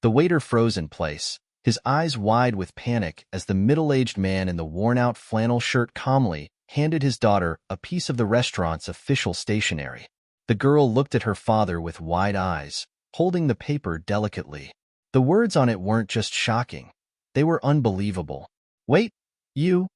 The waiter froze in place, his eyes wide with panic as the middle-aged man in the worn-out flannel shirt calmly handed his daughter a piece of the restaurant's official stationery. The girl looked at her father with wide eyes, holding the paper delicately. The words on it weren't just shocking. They were unbelievable. "Wait, you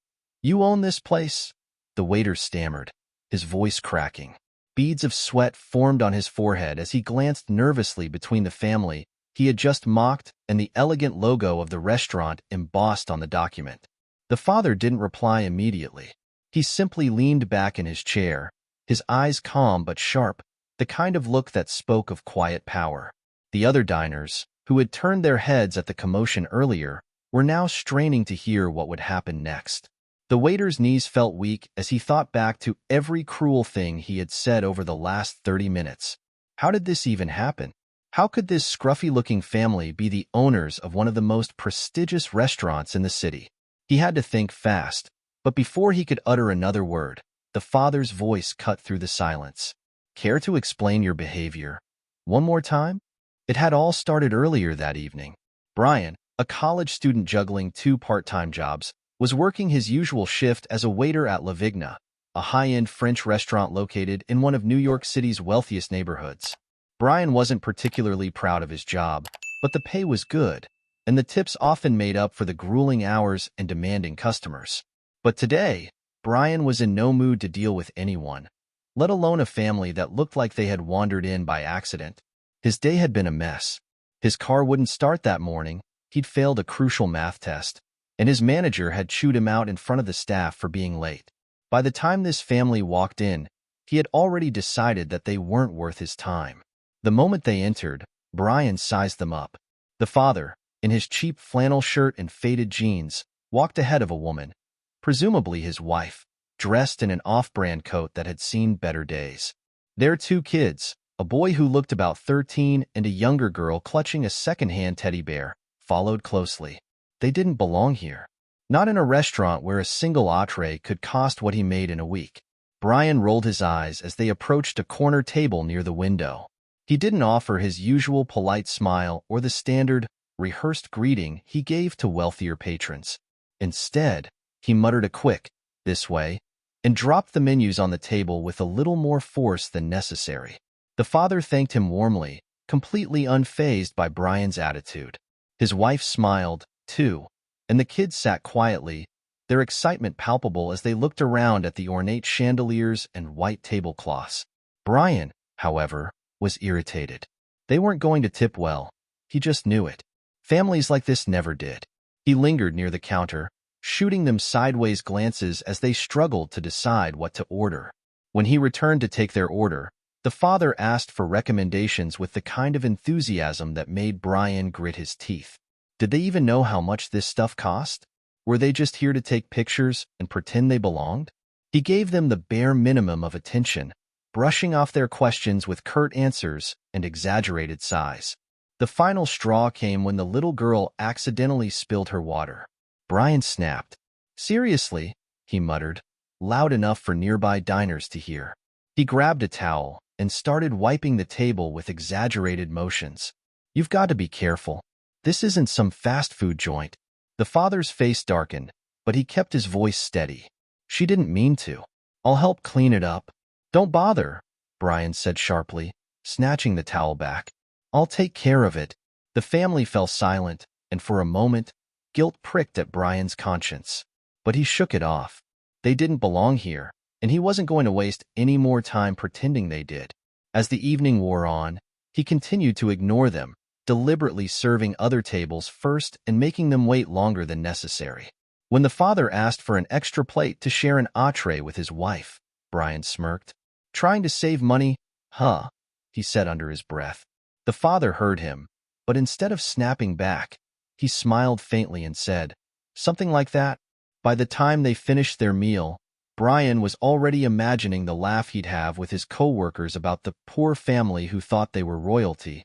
own this place?" The waiter stammered, his voice cracking. Beads of sweat formed on his forehead as he glanced nervously between the family he had just mocked and the elegant logo of the restaurant embossed on the document. The father didn't reply immediately. He simply leaned back in his chair, his eyes calm but sharp, the kind of look that spoke of quiet power. The other diners, who had turned their heads at the commotion earlier, were now straining to hear what would happen next. The waiter's knees felt weak as he thought back to every cruel thing he had said over the last 30 minutes. How did this even happen? How could this scruffy-looking family be the owners of one of the most prestigious restaurants in the city? He had to think fast, but before he could utter another word, the father's voice cut through the silence. "Care to explain your behavior one more time?" It had all started earlier that evening. Brian, a college student juggling 2 part-time jobs, was working his usual shift as a waiter at La Vigna, a high-end French restaurant located in one of New York City's wealthiest neighborhoods. Brian wasn't particularly proud of his job, but the pay was good, and the tips often made up for the grueling hours and demanding customers. But today, Brian was in no mood to deal with anyone, let alone a family that looked like they had wandered in by accident. His day had been a mess. His car wouldn't start that morning, he'd failed a crucial math test, and his manager had chewed him out in front of the staff for being late. By the time this family walked in, he had already decided that they weren't worth his time. The moment they entered, Brian sized them up. The father, in his cheap flannel shirt and faded jeans, walked ahead of a woman, presumably his wife, dressed in an off-brand coat that had seen better days. Their 2 kids, a boy who looked about 13 and a younger girl clutching a second-hand teddy bear, followed closely. They didn't belong here. Not in a restaurant where a single entree could cost what he made in a week. Brian rolled his eyes as they approached a corner table near the window. He didn't offer his usual polite smile or the standard, rehearsed greeting he gave to wealthier patrons. Instead, he muttered a quick, "This way," and dropped the menus on the table with a little more force than necessary. The father thanked him warmly, completely unfazed by Brian's attitude. His wife smiled, too, and the kids sat quietly, their excitement palpable as they looked around at the ornate chandeliers and white tablecloths. Brian, however, was irritated. They weren't going to tip well. He just knew it. Families like this never did. He lingered near the counter, shooting them sideways glances as they struggled to decide what to order. When he returned to take their order, the father asked for recommendations with the kind of enthusiasm that made Brian grit his teeth. Did they even know how much this stuff cost? Were they just here to take pictures and pretend they belonged? He gave them the bare minimum of attention, brushing off their questions with curt answers and exaggerated sighs. The final straw came when the little girl accidentally spilled her water. Brian snapped. "Seriously," he muttered, loud enough for nearby diners to hear. He grabbed a towel and started wiping the table with exaggerated motions. "You've got to be careful. This isn't some fast food joint." The father's face darkened, but he kept his voice steady. "She didn't mean to. I'll help clean it up." "Don't bother," Brian said sharply, snatching the towel back. "I'll take care of it." The family fell silent, and for a moment, guilt pricked at Brian's conscience. But he shook it off. They didn't belong here, and he wasn't going to waste any more time pretending they did. As the evening wore on, he continued to ignore them, deliberately serving other tables first and making them wait longer than necessary. When the father asked for an extra plate to share an entree with his wife, Brian smirked. "Trying to save money, huh?" he said under his breath. The father heard him, but instead of snapping back, he smiled faintly and said, "Something like that." By the time they finished their meal, Brian was already imagining the laugh he'd have with his co-workers about the poor family who thought they were royalty.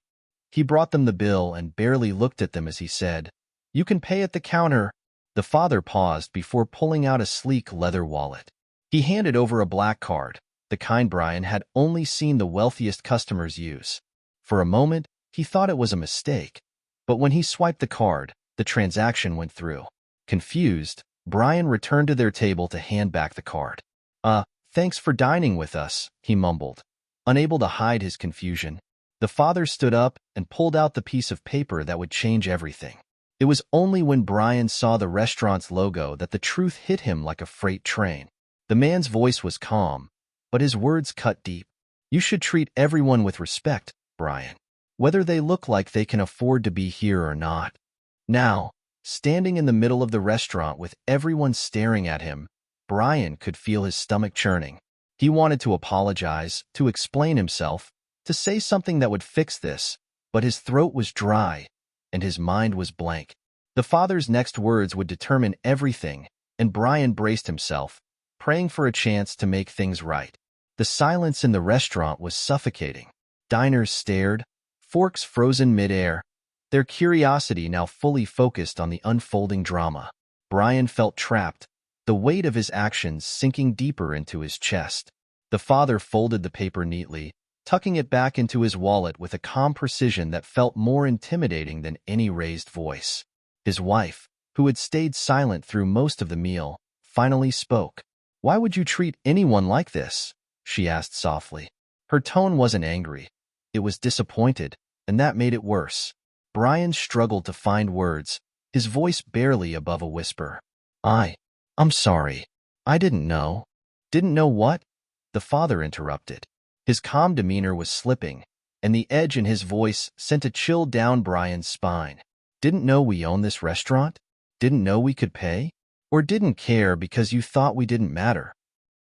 He brought them the bill and barely looked at them as he said, "You can pay at the counter." The father paused before pulling out a sleek leather wallet. He handed over a black card, the kind Brian had only seen the wealthiest customers use. For a moment, he thought it was a mistake, But when he swiped the card, the transaction went through. Confused, Brian returned to their table to hand back the card. Thanks for dining with us," he mumbled, unable to hide his confusion. The father stood up and pulled out the piece of paper that would change everything. It was only when Brian saw the restaurant's logo that the truth hit him like a freight train. The man's voice was calm, but his words cut deep. "You should treat everyone with respect, Brian, whether they look like they can afford to be here or not." Now, standing in the middle of the restaurant with everyone staring at him, Brian could feel his stomach churning. He wanted to apologize, to explain himself, to say something that would fix this, but his throat was dry, and his mind was blank. The father's next words would determine everything, and Brian braced himself, praying for a chance to make things right. The silence in the restaurant was suffocating. Diners stared, forks frozen mid-air, their curiosity now fully focused on the unfolding drama. Brian felt trapped, the weight of his actions sinking deeper into his chest. The father folded the paper neatly, tucking it back into his wallet with a calm precision that felt more intimidating than any raised voice. His wife, who had stayed silent through most of the meal, finally spoke. "Why would you treat anyone like this?" she asked softly. Her tone wasn't angry. It was disappointed, and that made it worse. Brian struggled to find words, his voice barely above a whisper. I'm sorry. I didn't know." "Didn't know what?" the father interrupted. His calm demeanor was slipping, and the edge in his voice sent a chill down Brian's spine. "Didn't know we own this restaurant? Didn't know we could pay? Or didn't care because you thought we didn't matter?"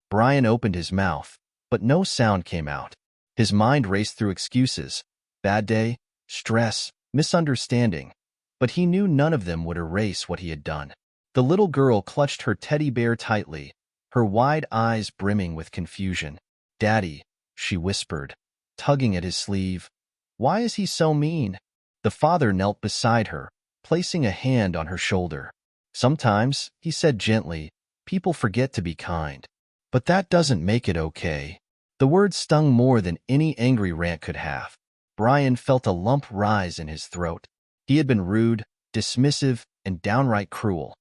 Brian opened his mouth, but no sound came out. His mind raced through excuses, bad day, stress, misunderstanding, but he knew none of them would erase what he had done. The little girl clutched her teddy bear tightly, her wide eyes brimming with confusion. "Daddy," she whispered, tugging at his sleeve. "Why is he so mean?" The father knelt beside her, placing a hand on her shoulder. "Sometimes," he said gently, "people forget to be kind. But that doesn't make it okay." The words stung more than any angry rant could have. Brian felt a lump rise in his throat. He had been rude, dismissive, and downright cruel,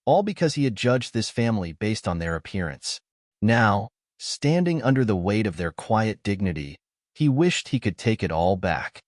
all because he had judged this family based on their appearance. Now, standing under the weight of their quiet dignity, he wished he could take it all back.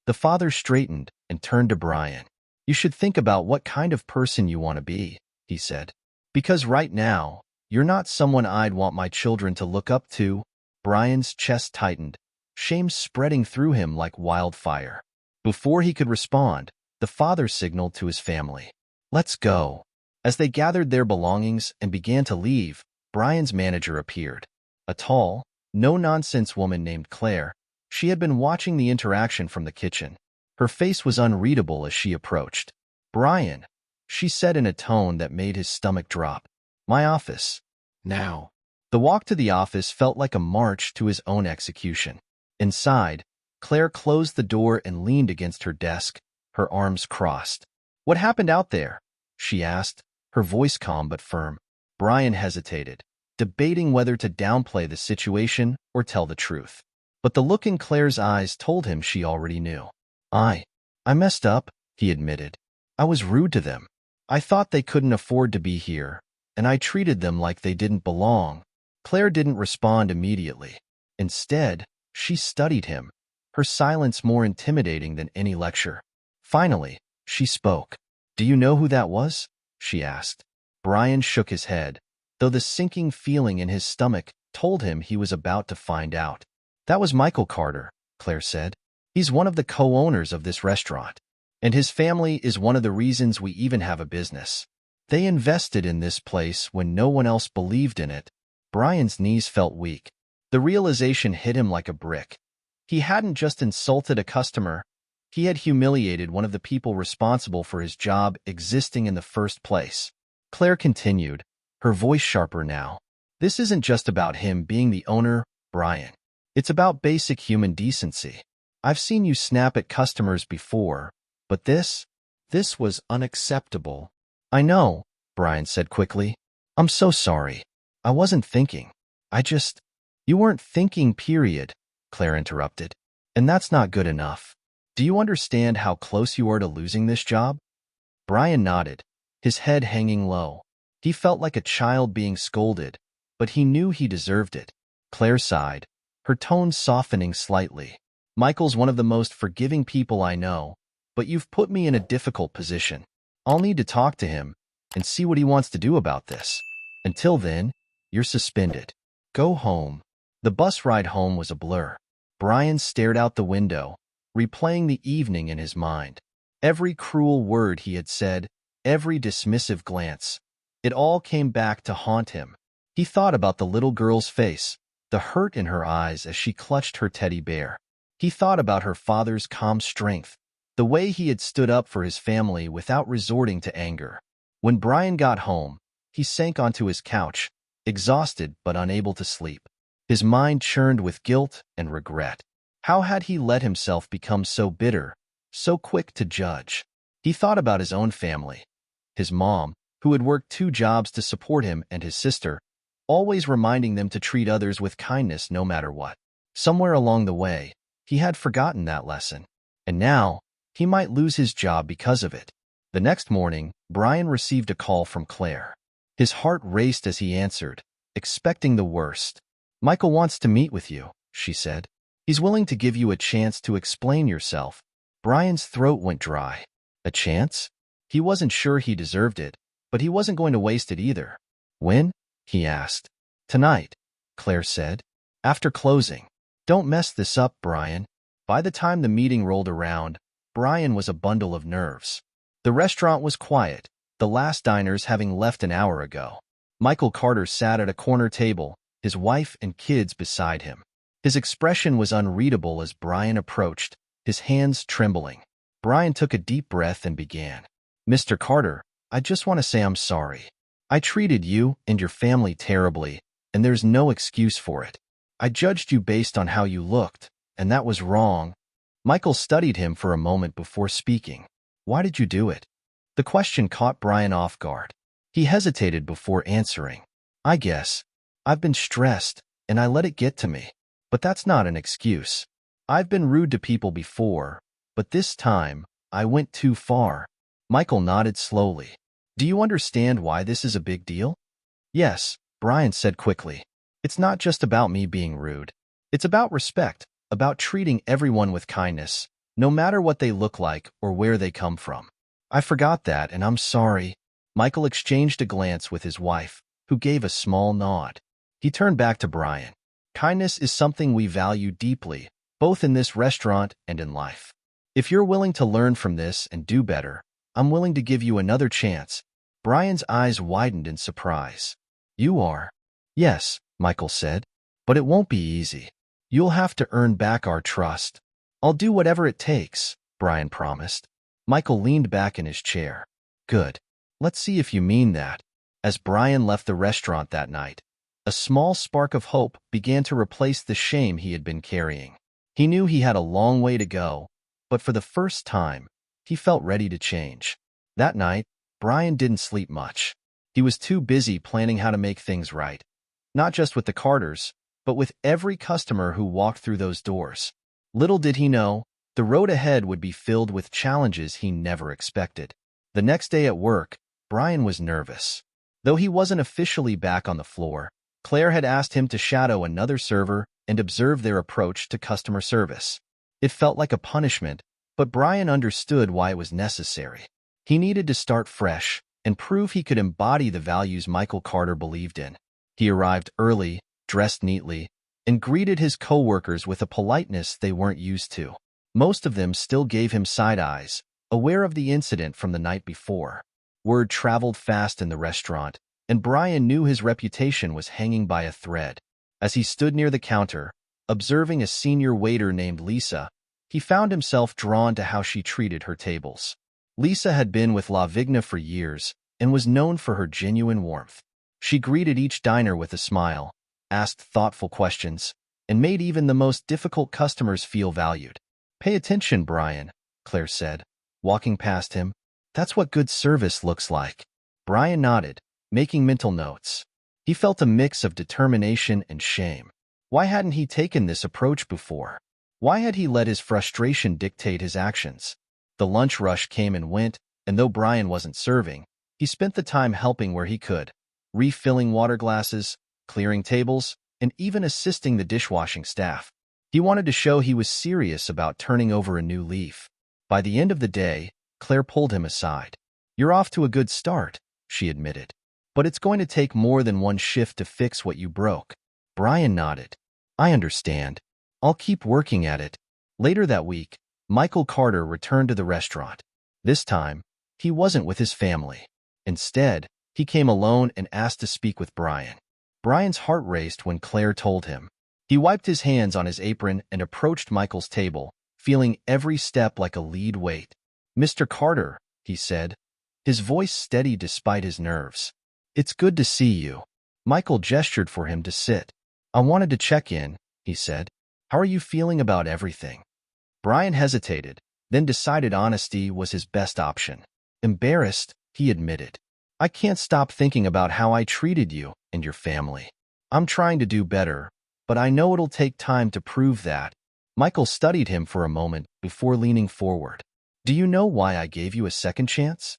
The father straightened and turned to Brian. "You should think about what kind of person you want to be," he said. "Because right now, you're not someone I'd want my children to look up to." Brian's chest tightened, shame spreading through him like wildfire. Before he could respond, the father signaled to his family, "Let's go." As they gathered their belongings and began to leave, Brian's manager appeared. A tall, no-nonsense woman named Claire. She had been watching the interaction from the kitchen. Her face was unreadable as she approached. "Brian," she said in a tone that made his stomach drop. "My office. Now." The walk to the office felt like a march to his own execution. Inside, Claire closed the door and leaned against her desk, her arms crossed. "What happened out there?" she asked, her voice calm but firm. Brian hesitated, debating whether to downplay the situation or tell the truth. But the look in Claire's eyes told him she already knew. I messed up," he admitted. "I was rude to them. I thought they couldn't afford to be here, and I treated them like they didn't belong." Claire didn't respond immediately. Instead, she studied him, her silence more intimidating than any lecture. Finally, she spoke. "Do you know who that was?" she asked. Brian shook his head, though the sinking feeling in his stomach told him he was about to find out. "That was Michael Carter," Claire said. "He's one of the co-owners of this restaurant, and his family is one of the reasons we even have a business. They invested in this place when no one else believed in it." Brian's knees felt weak. The realization hit him like a brick. He hadn't just insulted a customer. He had humiliated one of the people responsible for his job existing in the first place. Claire continued, her voice sharper now. "This isn't just about him being the owner, Brian. It's about basic human decency. I've seen you snap at customers before, but this was unacceptable." "I know," Brian said quickly. "I'm so sorry. I wasn't thinking. You weren't thinking, period," Claire interrupted. "And that's not good enough." Do you understand how close you are to losing this job? Brian nodded, his head hanging low. He felt like a child being scolded, but he knew he deserved it. Claire sighed, her tone softening slightly. Michael's one of the most forgiving people I know, but you've put me in a difficult position. I'll need to talk to him and see what he wants to do about this. Until then, you're suspended. Go home. The bus ride home was a blur. Brian stared out the window, replaying the evening in his mind. Every cruel word he had said, every dismissive glance, it all came back to haunt him. He thought about the little girl's face, the hurt in her eyes as she clutched her teddy bear. He thought about her father's calm strength, the way he had stood up for his family without resorting to anger. When Brian got home, he sank onto his couch, exhausted but unable to sleep. His mind churned with guilt and regret. How had he let himself become so bitter, so quick to judge? He thought about his own family. His mom, who had worked 2 jobs to support him, and his sister, always reminding them to treat others with kindness no matter what. Somewhere along the way, he had forgotten that lesson. And now, he might lose his job because of it. The next morning, Brian received a call from Claire. His heart raced as he answered, expecting the worst. "Michael wants to meet with you," she said. "He's willing to give you a chance to explain yourself." Brian's throat went dry. A chance? He wasn't sure he deserved it, but he wasn't going to waste it either. "When?" he asked. "Tonight," Claire said. "After closing." "Don't mess this up, Brian." By the time the meeting rolled around, Brian was a bundle of nerves. The restaurant was quiet, the last diners having left an hour ago. Michael Carter sat at a corner table, his wife and kids beside him. His expression was unreadable as Brian approached, his hands trembling. Brian took a deep breath and began. "Mr. Carter, I just want to say I'm sorry. I treated you and your family terribly, and there's no excuse for it. I judged you based on how you looked, and that was wrong." Michael studied him for a moment before speaking. "Why did you do it?" The question caught Brian off guard. He hesitated before answering. "I guess. I've been stressed, and I let it get to me. But that's not an excuse. I've been rude to people before, but this time, I went too far." Michael nodded slowly. "Do you understand why this is a big deal?" "Yes," Brian said quickly. "It's not just about me being rude. It's about respect, about treating everyone with kindness, no matter what they look like or where they come from. I forgot that, and I'm sorry." Michael exchanged a glance with his wife, who gave a small nod. He turned back to Brian. "Kindness is something we value deeply, both in this restaurant and in life. If you're willing to learn from this and do better, I'm willing to give you another chance." Brian's eyes widened in surprise. "You are?" "Yes," Michael said, "but it won't be easy. You'll have to earn back our trust." "I'll do whatever it takes," Brian promised. Michael leaned back in his chair. "Good. Let's see if you mean that." As Brian left the restaurant that night, a small spark of hope began to replace the shame he had been carrying. He knew he had a long way to go, but for the first time, he felt ready to change. That night, Brian didn't sleep much. He was too busy planning how to make things right, not just with the Carters, but with every customer who walked through those doors. Little did he know, the road ahead would be filled with challenges he never expected. The next day at work, Brian was nervous. Though he wasn't officially back on the floor, Claire had asked him to shadow another server and observe their approach to customer service. It felt like a punishment, but Brian understood why it was necessary. He needed to start fresh and prove he could embody the values Michael Carter believed in. He arrived early, dressed neatly, and greeted his coworkers with a politeness they weren't used to. Most of them still gave him side eyes, aware of the incident from the night before. Word traveled fast in the restaurant, and Brian knew his reputation was hanging by a thread. As he stood near the counter, observing a senior waiter named Lisa, he found himself drawn to how she treated her tables. Lisa had been with La Vigna for years and was known for her genuine warmth. She greeted each diner with a smile, asked thoughtful questions, and made even the most difficult customers feel valued. "Pay attention, Brian," Claire said, walking past him. "That's what good service looks like." Brian nodded, making mental notes. He felt a mix of determination and shame. Why hadn't he taken this approach before? Why had he let his frustration dictate his actions? The lunch rush came and went, and though Brian wasn't serving, he spent the time helping where he could, refilling water glasses, clearing tables, and even assisting the dishwashing staff. He wanted to show he was serious about turning over a new leaf. By the end of the day, Claire pulled him aside. "You're off to a good start," she admitted. "But it's going to take more than one shift to fix what you broke." Brian nodded. "I understand. I'll keep working at it." Later that week, Michael Carter returned to the restaurant. This time, he wasn't with his family. Instead, he came alone and asked to speak with Brian. Brian's heart raced when Claire told him. He wiped his hands on his apron and approached Michael's table, feeling every step like a lead weight. "Mr. Carter," he said, his voice steady despite his nerves. "It's good to see you." Michael gestured for him to sit. "I wanted to check in," he said. "How are you feeling about everything?" Brian hesitated, then decided honesty was his best option. "Embarrassed," he admitted. "I can't stop thinking about how I treated you and your family. I'm trying to do better, but I know it'll take time to prove that." Michael studied him for a moment before leaning forward. "Do you know why I gave you a second chance?"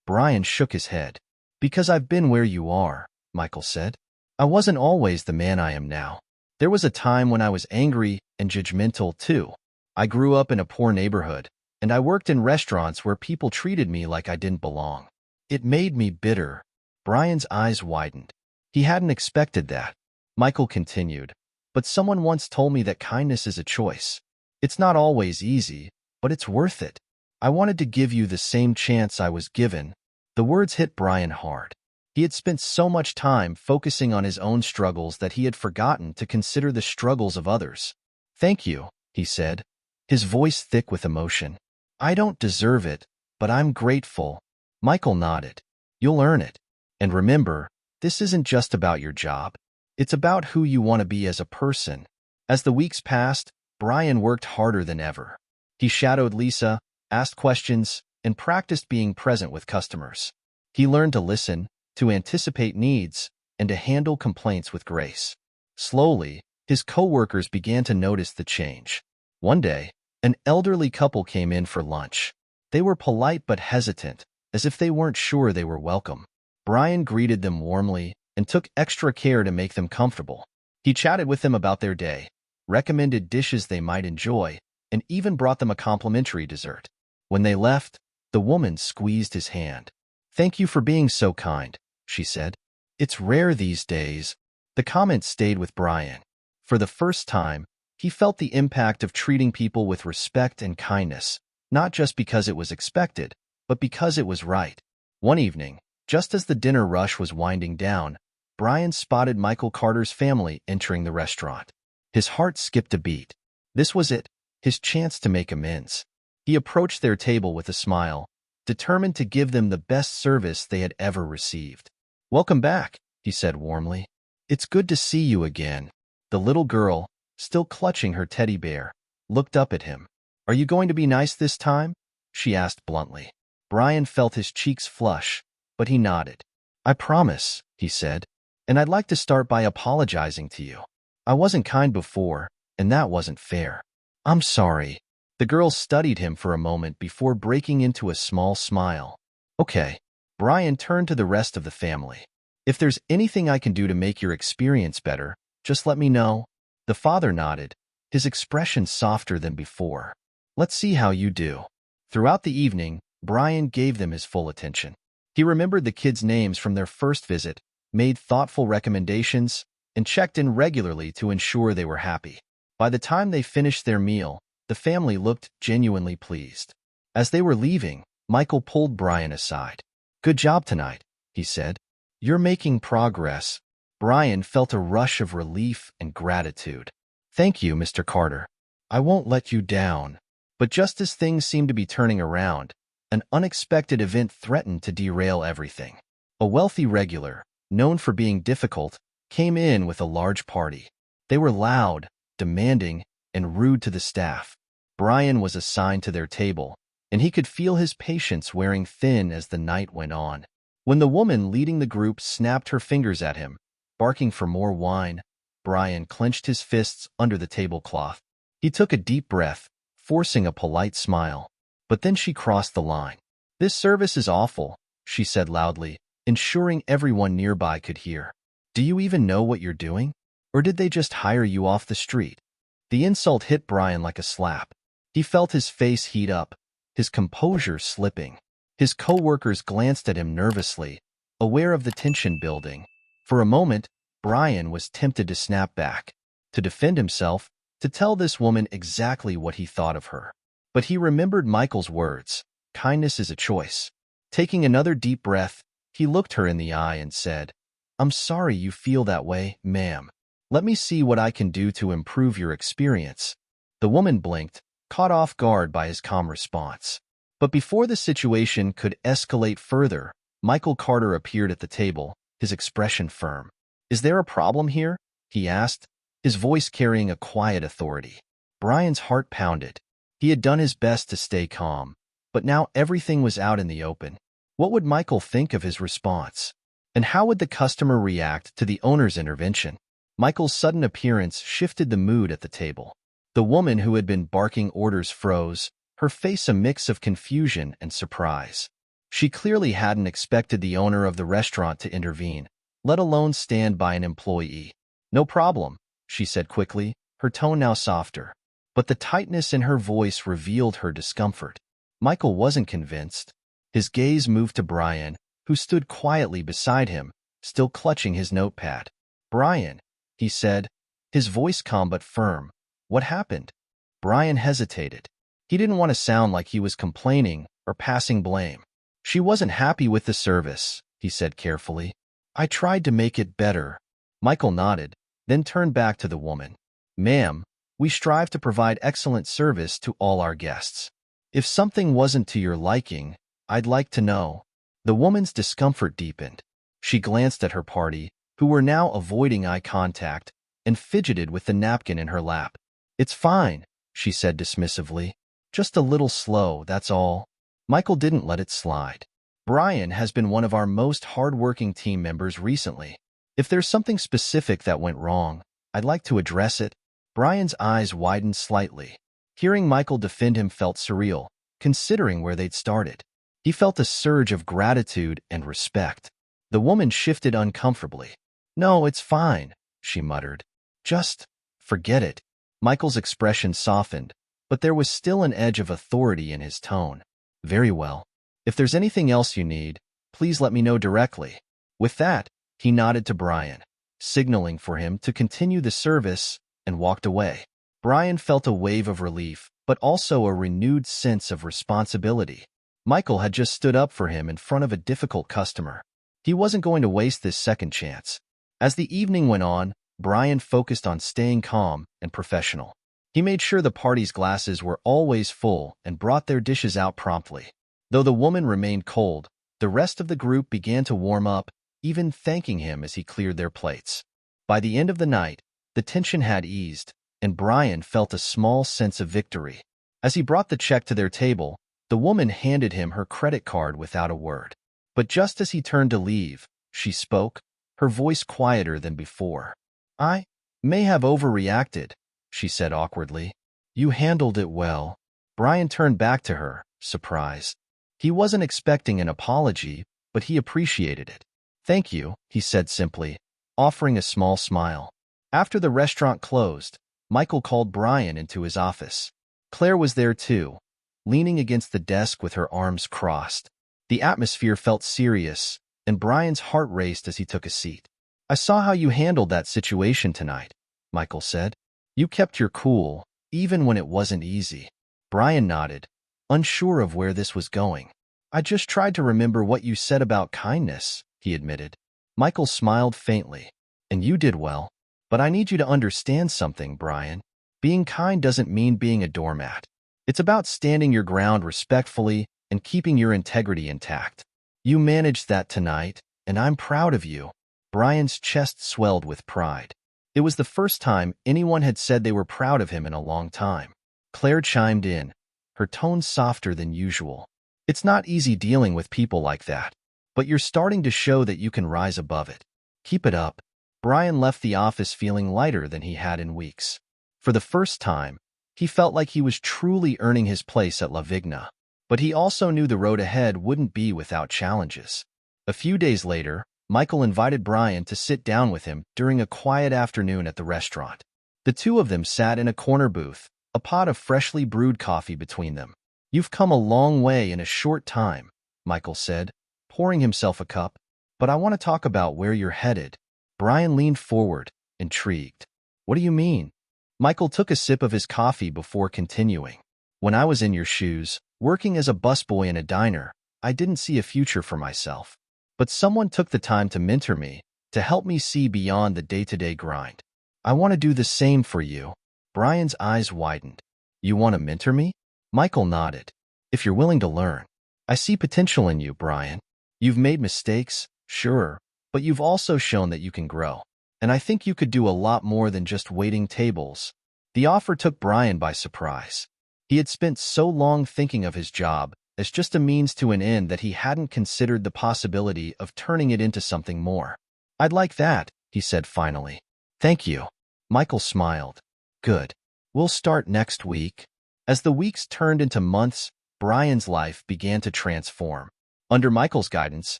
Brian shook his head. "Because I've been where you are," Michael said. "I wasn't always the man I am now. There was a time when I was angry and judgmental too. I grew up in a poor neighborhood, and I worked in restaurants where people treated me like I didn't belong. It made me bitter." Brian's eyes widened. He hadn't expected that. Michael continued, "But someone once told me that kindness is a choice. It's not always easy, but it's worth it. I wanted to give you the same chance I was given." The words hit Brian hard. He had spent so much time focusing on his own struggles that he had forgotten to consider the struggles of others. "Thank you," he said, his voice thick with emotion. "I don't deserve it, but I'm grateful." Michael nodded. "You'll earn it. And remember, this isn't just about your job. It's about who you want to be as a person." As the weeks passed, Brian worked harder than ever. He shadowed Lisa, asked questions, and practiced being present with customers. He learned to listen, to anticipate needs, and to handle complaints with grace. Slowly, his coworkers began to notice the change. One day, an elderly couple came in for lunch. They were polite but hesitant, as if they weren't sure they were welcome. Brian greeted them warmly and took extra care to make them comfortable. He chatted with them about their day, recommended dishes they might enjoy, and even brought them a complimentary dessert. When they left, the woman squeezed his hand. "Thank you for being so kind," she said. "It's rare these days." The comment stayed with Brian. For the first time, he felt the impact of treating people with respect and kindness, not just because it was expected, but because it was right. One evening, just as the dinner rush was winding down, Brian spotted Michael Carter's family entering the restaurant. His heart skipped a beat. This was it, his chance to make amends. He approached their table with a smile, determined to give them the best service they had ever received. "Welcome back," he said warmly. "It's good to see you again." The little girl, still clutching her teddy bear, looked up at him. "Are you going to be nice this time?" she asked bluntly. Brian felt his cheeks flush, but he nodded. "I promise," he said, "and I'd like to start by apologizing to you. I wasn't kind before, and that wasn't fair." "I'm sorry." The girl studied him for a moment before breaking into a small smile. "Okay." Brian turned to the rest of the family. "If there's anything I can do to make your experience better, just let me know." The father nodded, his expression softer than before. "Let's see how you do." Throughout the evening, Brian gave them his full attention. He remembered the kids' names from their first visit, made thoughtful recommendations, and checked in regularly to ensure they were happy. By the time they finished their meal, the family looked genuinely pleased. As they were leaving, Michael pulled Brian aside. "Good job tonight," he said. "You're making progress." Brian felt a rush of relief and gratitude. "Thank you, Mr. Carter. I won't let you down." But just as things seemed to be turning around, an unexpected event threatened to derail everything. A wealthy regular, known for being difficult, came in with a large party. They were loud, demanding, and rude to the staff. Brian was assigned to their table, and he could feel his patience wearing thin as the night went on. When the woman leading the group snapped her fingers at him, barking for more wine, Brian clenched his fists under the tablecloth. He took a deep breath, forcing a polite smile. But then she crossed the line. "This service is awful," she said loudly, ensuring everyone nearby could hear. "Do you even know what you're doing? Or did they just hire you off the street?" The insult hit Brian like a slap. He felt his face heat up, his composure slipping. His co-workers glanced at him nervously, aware of the tension building. For a moment, Brian was tempted to snap back, to defend himself, to tell this woman exactly what he thought of her. But he remembered Michael's words, "Kindness is a choice." Taking another deep breath, he looked her in the eye and said, "I'm sorry you feel that way, ma'am. Let me see what I can do to improve your experience." The woman blinked, caught off guard by his calm response. But before the situation could escalate further, Michael Carter appeared at the table, his expression firm. "Is there a problem here?" he asked, his voice carrying a quiet authority. Brian's heart pounded. He had done his best to stay calm, but now everything was out in the open. What would Michael think of his response? And how would the customer react to the owner's intervention? Michael's sudden appearance shifted the mood at the table. The woman who had been barking orders froze, her face a mix of confusion and surprise. She clearly hadn't expected the owner of the restaurant to intervene, let alone stand by an employee. "No problem," she said quickly, her tone now softer. But the tightness in her voice revealed her discomfort. Michael wasn't convinced. His gaze moved to Brian, who stood quietly beside him, still clutching his notepad. "Brian," he said, his voice calm but firm. "What happened?" Brian hesitated. He didn't want to sound like he was complaining or passing blame. "She wasn't happy with the service," he said carefully. "I tried to make it better." Michael nodded, then turned back to the woman. "Ma'am, we strive to provide excellent service to all our guests. If something wasn't to your liking, I'd like to know." The woman's discomfort deepened. She glanced at her party, who were now avoiding eye contact, and fidgeted with the napkin in her lap. "It's fine," she said dismissively. "Just a little slow, that's all." Michael didn't let it slide. "Brian has been one of our most hard-working team members recently. If there's something specific that went wrong, I'd like to address it." Brian's eyes widened slightly. Hearing Michael defend him felt surreal, considering where they'd started. He felt a surge of gratitude and respect. The woman shifted uncomfortably. "No, it's fine," she muttered. "Just forget it." Michael's expression softened, but there was still an edge of authority in his tone. "Very well. If there's anything else you need, please let me know directly." With that, he nodded to Brian, signaling for him to continue the service, and walked away. Brian felt a wave of relief, but also a renewed sense of responsibility. Michael had just stood up for him in front of a difficult customer. He wasn't going to waste this second chance. As the evening went on, Brian focused on staying calm and professional. He made sure the party's glasses were always full and brought their dishes out promptly. Though the woman remained cold, the rest of the group began to warm up, even thanking him as he cleared their plates. By the end of the night, the tension had eased, and Brian felt a small sense of victory. As he brought the check to their table, the woman handed him her credit card without a word. But just as he turned to leave, she spoke, her voice quieter than before. "I may have overreacted," she said awkwardly. "You handled it well." Brian turned back to her, surprised. He wasn't expecting an apology, but he appreciated it. "Thank you," he said simply, offering a small smile. After the restaurant closed, Michael called Brian into his office. Claire was there too, leaning against the desk with her arms crossed. The atmosphere felt serious, and Brian's heart raced as he took a seat. "I saw how you handled that situation tonight," Michael said. "You kept your cool, even when it wasn't easy." Brian nodded, unsure of where this was going. "I just tried to remember what you said about kindness," he admitted. Michael smiled faintly. "And you did well. But I need you to understand something, Brian. Being kind doesn't mean being a doormat. It's about standing your ground respectfully and keeping your integrity intact. You managed that tonight, and I'm proud of you." Brian's chest swelled with pride. It was the first time anyone had said they were proud of him in a long time. Claire chimed in, her tone softer than usual. "It's not easy dealing with people like that, but you're starting to show that you can rise above it. Keep it up." Brian left the office feeling lighter than he had in weeks. For the first time, He felt like he was truly earning his place at La Vigna. But he also knew the road ahead wouldn't be without challenges. A few days later, Michael invited Brian to sit down with him during a quiet afternoon at the restaurant. The two of them sat in a corner booth, a pot of freshly brewed coffee between them. "You've come a long way in a short time," Michael said, pouring himself a cup. "But I want to talk about where you're headed." Brian leaned forward, intrigued. "What do you mean?" Michael took a sip of his coffee before continuing. "When I was in your shoes, working as a busboy in a diner, I didn't see a future for myself. But someone took the time to mentor me, to help me see beyond the day-to-day grind. I want to do the same for you." Brian's eyes widened. "You want to mentor me?" Michael nodded. "If you're willing to learn. I see potential in you, Brian. You've made mistakes, sure, but you've also shown that you can grow. And I think you could do a lot more than just waiting tables." The offer took Brian by surprise. He had spent so long thinking of his job as just a means to an end that he hadn't considered the possibility of turning it into something more. "I'd like that," he said finally. "Thank you." Michael smiled. "Good. We'll start next week." As the weeks turned into months, Brian's life began to transform. Under Michael's guidance,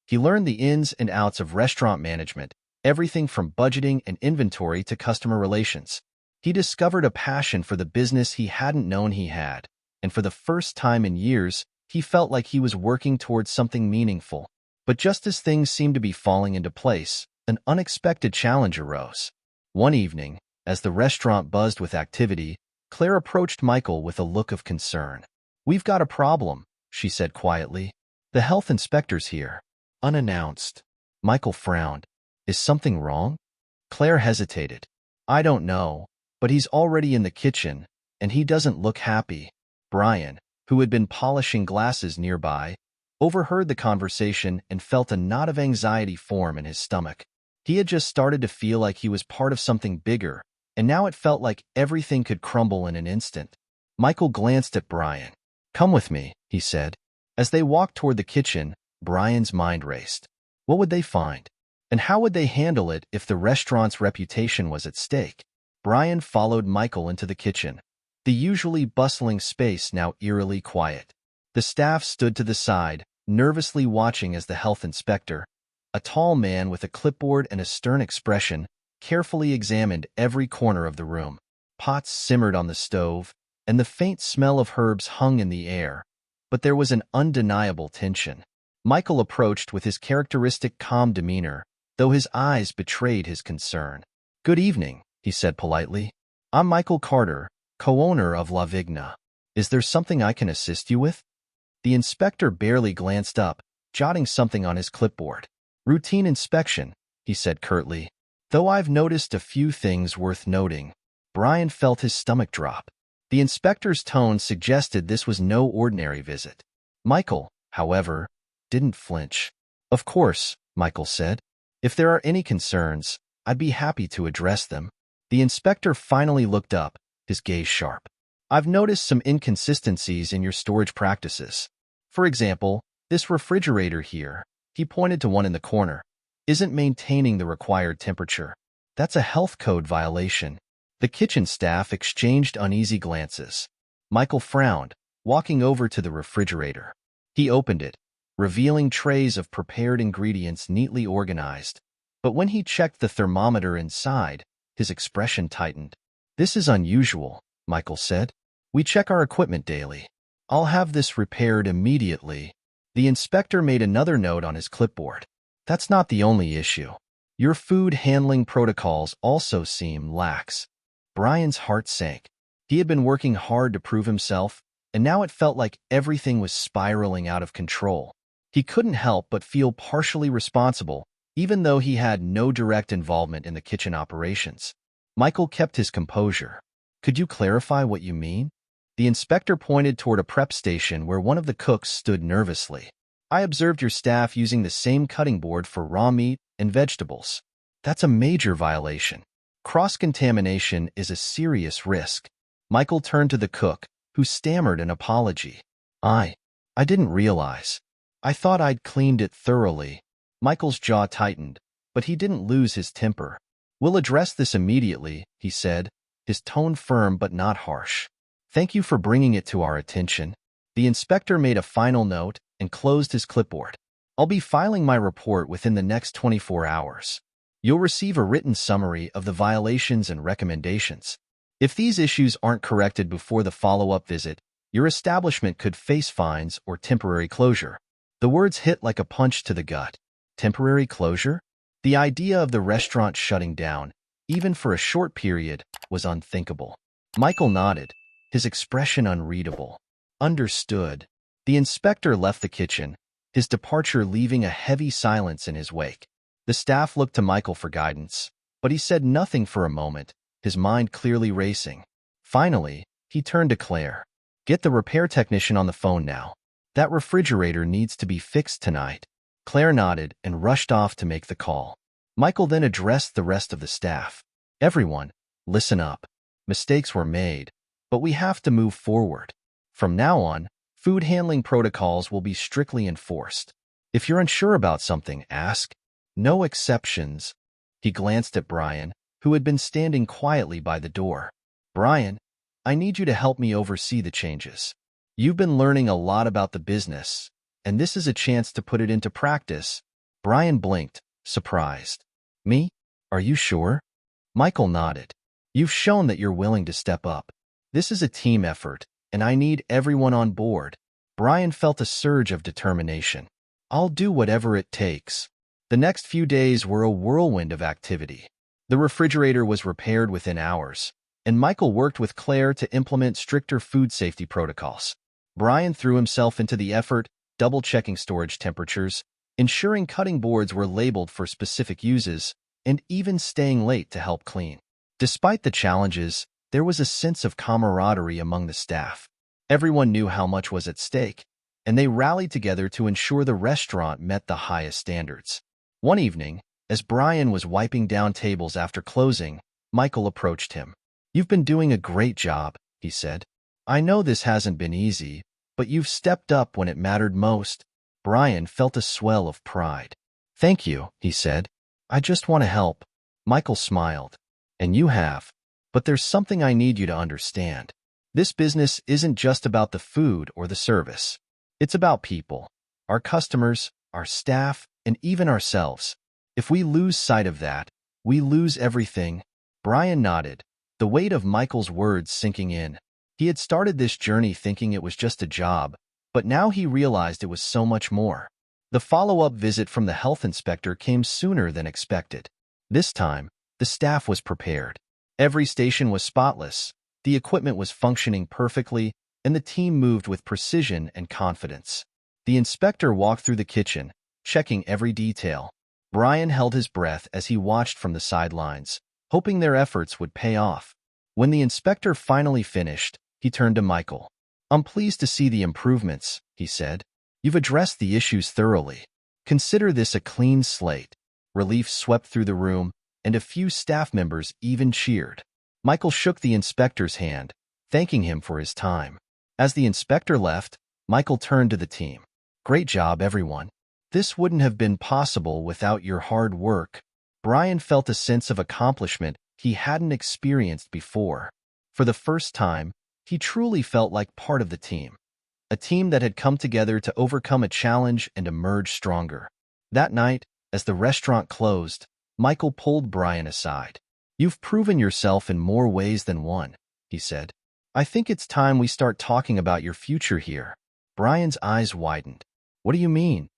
he learned the ins and outs of restaurant management, everything from budgeting and inventory to customer relations. He discovered a passion for the business he hadn't known he had, and for the first time in years, he felt like he was working towards something meaningful. But just as things seemed to be falling into place, an unexpected challenge arose. One evening, as the restaurant buzzed with activity, Claire approached Michael with a look of concern. "We've got a problem," she said quietly. "The health inspector's here." Unannounced. Michael frowned. "Is something wrong?" Claire hesitated. "I don't know, but he's already in the kitchen, and he doesn't look happy." Brian, who had been polishing glasses nearby, overheard the conversation and felt a knot of anxiety form in his stomach. He had just started to feel like he was part of something bigger, and now it felt like everything could crumble in an instant. Michael glanced at Brian. "Come with me," he said. As they walked toward the kitchen, Brian's mind raced. What would they find? And how would they handle it if the restaurant's reputation was at stake? Brian followed Michael into the kitchen, the usually bustling space now eerily quiet. The staff stood to the side, nervously watching as the health inspector, a tall man with a clipboard and a stern expression, carefully examined every corner of the room. Pots simmered on the stove, and the faint smell of herbs hung in the air, but there was an undeniable tension. Michael approached with his characteristic calm demeanor, though his eyes betrayed his concern. "Good evening," he said politely. "I'm Michael Carter, co-owner of La Vigna. Is there something I can assist you with?" The inspector barely glanced up, jotting something on his clipboard. "Routine inspection," he said curtly, "though I've noticed a few things worth noting." Brian felt his stomach drop. The inspector's tone suggested this was no ordinary visit. Michael, however, didn't flinch. "Of course," Michael said. "If there are any concerns, I'd be happy to address them." The inspector finally looked up, his gaze sharp. "I've noticed some inconsistencies in your storage practices. For example, this refrigerator here," he pointed to one in the corner, "isn't maintaining the required temperature. That's a health code violation." The kitchen staff exchanged uneasy glances. Michael frowned, walking over to the refrigerator. He opened it, revealing trays of prepared ingredients neatly organized. But when he checked the thermometer inside, his expression tightened. "This is unusual," Michael said. "We check our equipment daily. I'll have this repaired immediately." The inspector made another note on his clipboard. "That's not the only issue. Your food handling protocols also seem lax." Brian's heart sank. He had been working hard to prove himself, and now it felt like everything was spiraling out of control. He couldn't help but feel partially responsible, even though he had no direct involvement in the kitchen operations. Michael kept his composure. "Could you clarify what you mean?" The inspector pointed toward a prep station where one of the cooks stood nervously. "I observed your staff using the same cutting board for raw meat and vegetables. That's a major violation. Cross-contamination is a serious risk." Michael turned to the cook, who stammered an apology. I didn't realize. I thought I'd cleaned it thoroughly." Michael's jaw tightened, but he didn't lose his temper. "We'll address this immediately," he said, his tone firm but not harsh. Thank you for bringing it to our attention. The inspector made a final note and closed his clipboard. I'll be filing my report within the next 24 hours. You'll receive a written summary of the violations and recommendations. If these issues aren't corrected before the follow-up visit, your establishment could face fines or temporary closure. The words hit like a punch to the gut. Temporary closure? The idea of the restaurant shutting down, even for a short period, was unthinkable. Michael nodded, his expression unreadable. Understood. The inspector left the kitchen, his departure leaving a heavy silence in his wake. The staff looked to Michael for guidance, but he said nothing for a moment, his mind clearly racing. Finally, he turned to Claire. Get the repair technician on the phone now. That refrigerator needs to be fixed tonight. Claire nodded and rushed off to make the call. Michael then addressed the rest of the staff. Everyone, listen up. Mistakes were made, but we have to move forward. From now on, food handling protocols will be strictly enforced. If you're unsure about something, ask. No exceptions. He glanced at Brian, who had been standing quietly by the door. Brian, I need you to help me oversee the changes. You've been learning a lot about the business, and this is a chance to put it into practice. Brian blinked, surprised. Me? Are you sure? Michael nodded. You've shown that you're willing to step up. This is a team effort, and I need everyone on board. Brian felt a surge of determination. I'll do whatever it takes. The next few days were a whirlwind of activity. The refrigerator was repaired within hours, and Michael worked with Claire to implement stricter food safety protocols. Brian threw himself into the effort, double-checking storage temperatures, ensuring cutting boards were labeled for specific uses, and even staying late to help clean. Despite the challenges, there was a sense of camaraderie among the staff. Everyone knew how much was at stake, and they rallied together to ensure the restaurant met the highest standards. One evening, as Brian was wiping down tables after closing, Michael approached him. You've been doing a great job, he said. I know this hasn't been easy, but you've stepped up when it mattered most. Brian felt a swell of pride. Thank you, he said. I just want to help. Michael smiled. And you have. But there's something I need you to understand. This business isn't just about the food or the service. It's about people, our customers, our staff, and even ourselves. If we lose sight of that, we lose everything. Brian nodded, the weight of Michael's words sinking in. He had started this journey thinking it was just a job, but now he realized it was so much more. The follow-up visit from the health inspector came sooner than expected. This time, the staff was prepared. Every station was spotless, the equipment was functioning perfectly, and the team moved with precision and confidence. The inspector walked through the kitchen, checking every detail. Brian held his breath as he watched from the sidelines, hoping their efforts would pay off. When the inspector finally finished, he turned to Michael. I'm pleased to see the improvements, he said. You've addressed the issues thoroughly. Consider this a clean slate. Relief swept through the room, and a few staff members even cheered. Michael shook the inspector's hand, thanking him for his time. As the inspector left, Michael turned to the team. Great job, everyone. This wouldn't have been possible without your hard work. Brian felt a sense of accomplishment he hadn't experienced before. For the first time, he truly felt like part of the team. A team that had come together to overcome a challenge and emerge stronger. That night, as the restaurant closed, Michael pulled Brian aside. You've proven yourself in more ways than one, he said. I think it's time we start talking about your future here. Brian's eyes widened. What do you mean?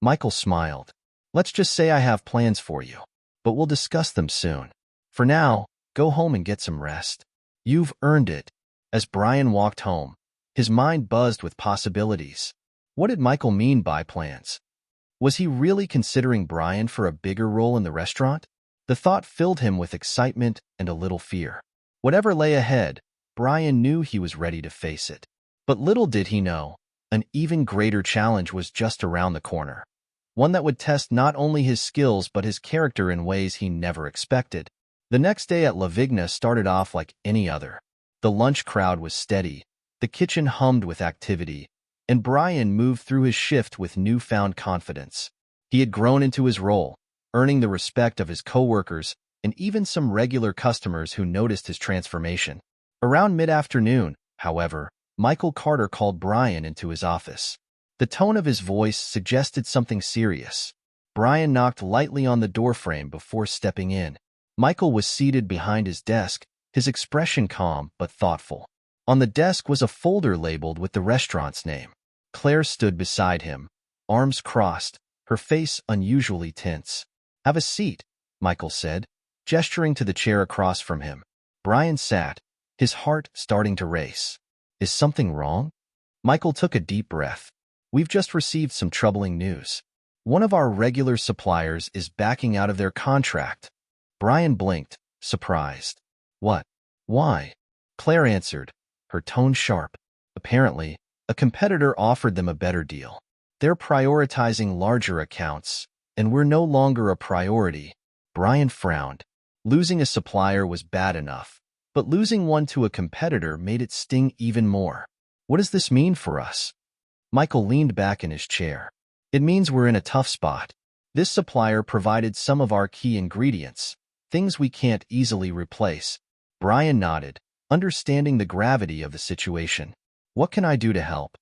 Michael smiled. Let's just say I have plans for you, but we'll discuss them soon. For now, go home and get some rest. You've earned it. As Brian walked home, his mind buzzed with possibilities. What did Michael mean by plans? Was he really considering Brian for a bigger role in the restaurant? The thought filled him with excitement and a little fear. Whatever lay ahead, Brian knew he was ready to face it. But little did he know, an even greater challenge was just around the corner. One that would test not only his skills but his character in ways he never expected. The next day at La Vigna started off like any other. The lunch crowd was steady, the kitchen hummed with activity, and Brian moved through his shift with newfound confidence. He had grown into his role, earning the respect of his coworkers and even some regular customers who noticed his transformation. Around mid-afternoon, However, Michael Carter called Brian into his office. The tone of his voice suggested something serious. Brian knocked lightly on the doorframe before stepping in. Michael was seated behind his desk, his expression calm but thoughtful. On the desk was a folder labeled with the restaurant's name. Claire stood beside him, arms crossed, her face unusually tense. "Have a seat," Michael said, gesturing to the chair across from him. Brian sat, his heart starting to race. "Is something wrong?" Michael took a deep breath. "We've just received some troubling news. One of our regular suppliers is backing out of their contract." Brian blinked, surprised. "What? Why?" Claire answered, her tone sharp. "Apparently, a competitor offered them a better deal. They're prioritizing larger accounts, and we're no longer a priority." Brian frowned. Losing a supplier was bad enough, but losing one to a competitor made it sting even more. "What does this mean for us?" Michael leaned back in his chair. "It means we're in a tough spot. This supplier provided some of our key ingredients, things we can't easily replace." Brian nodded, understanding the gravity of the situation. "What can I do to help?"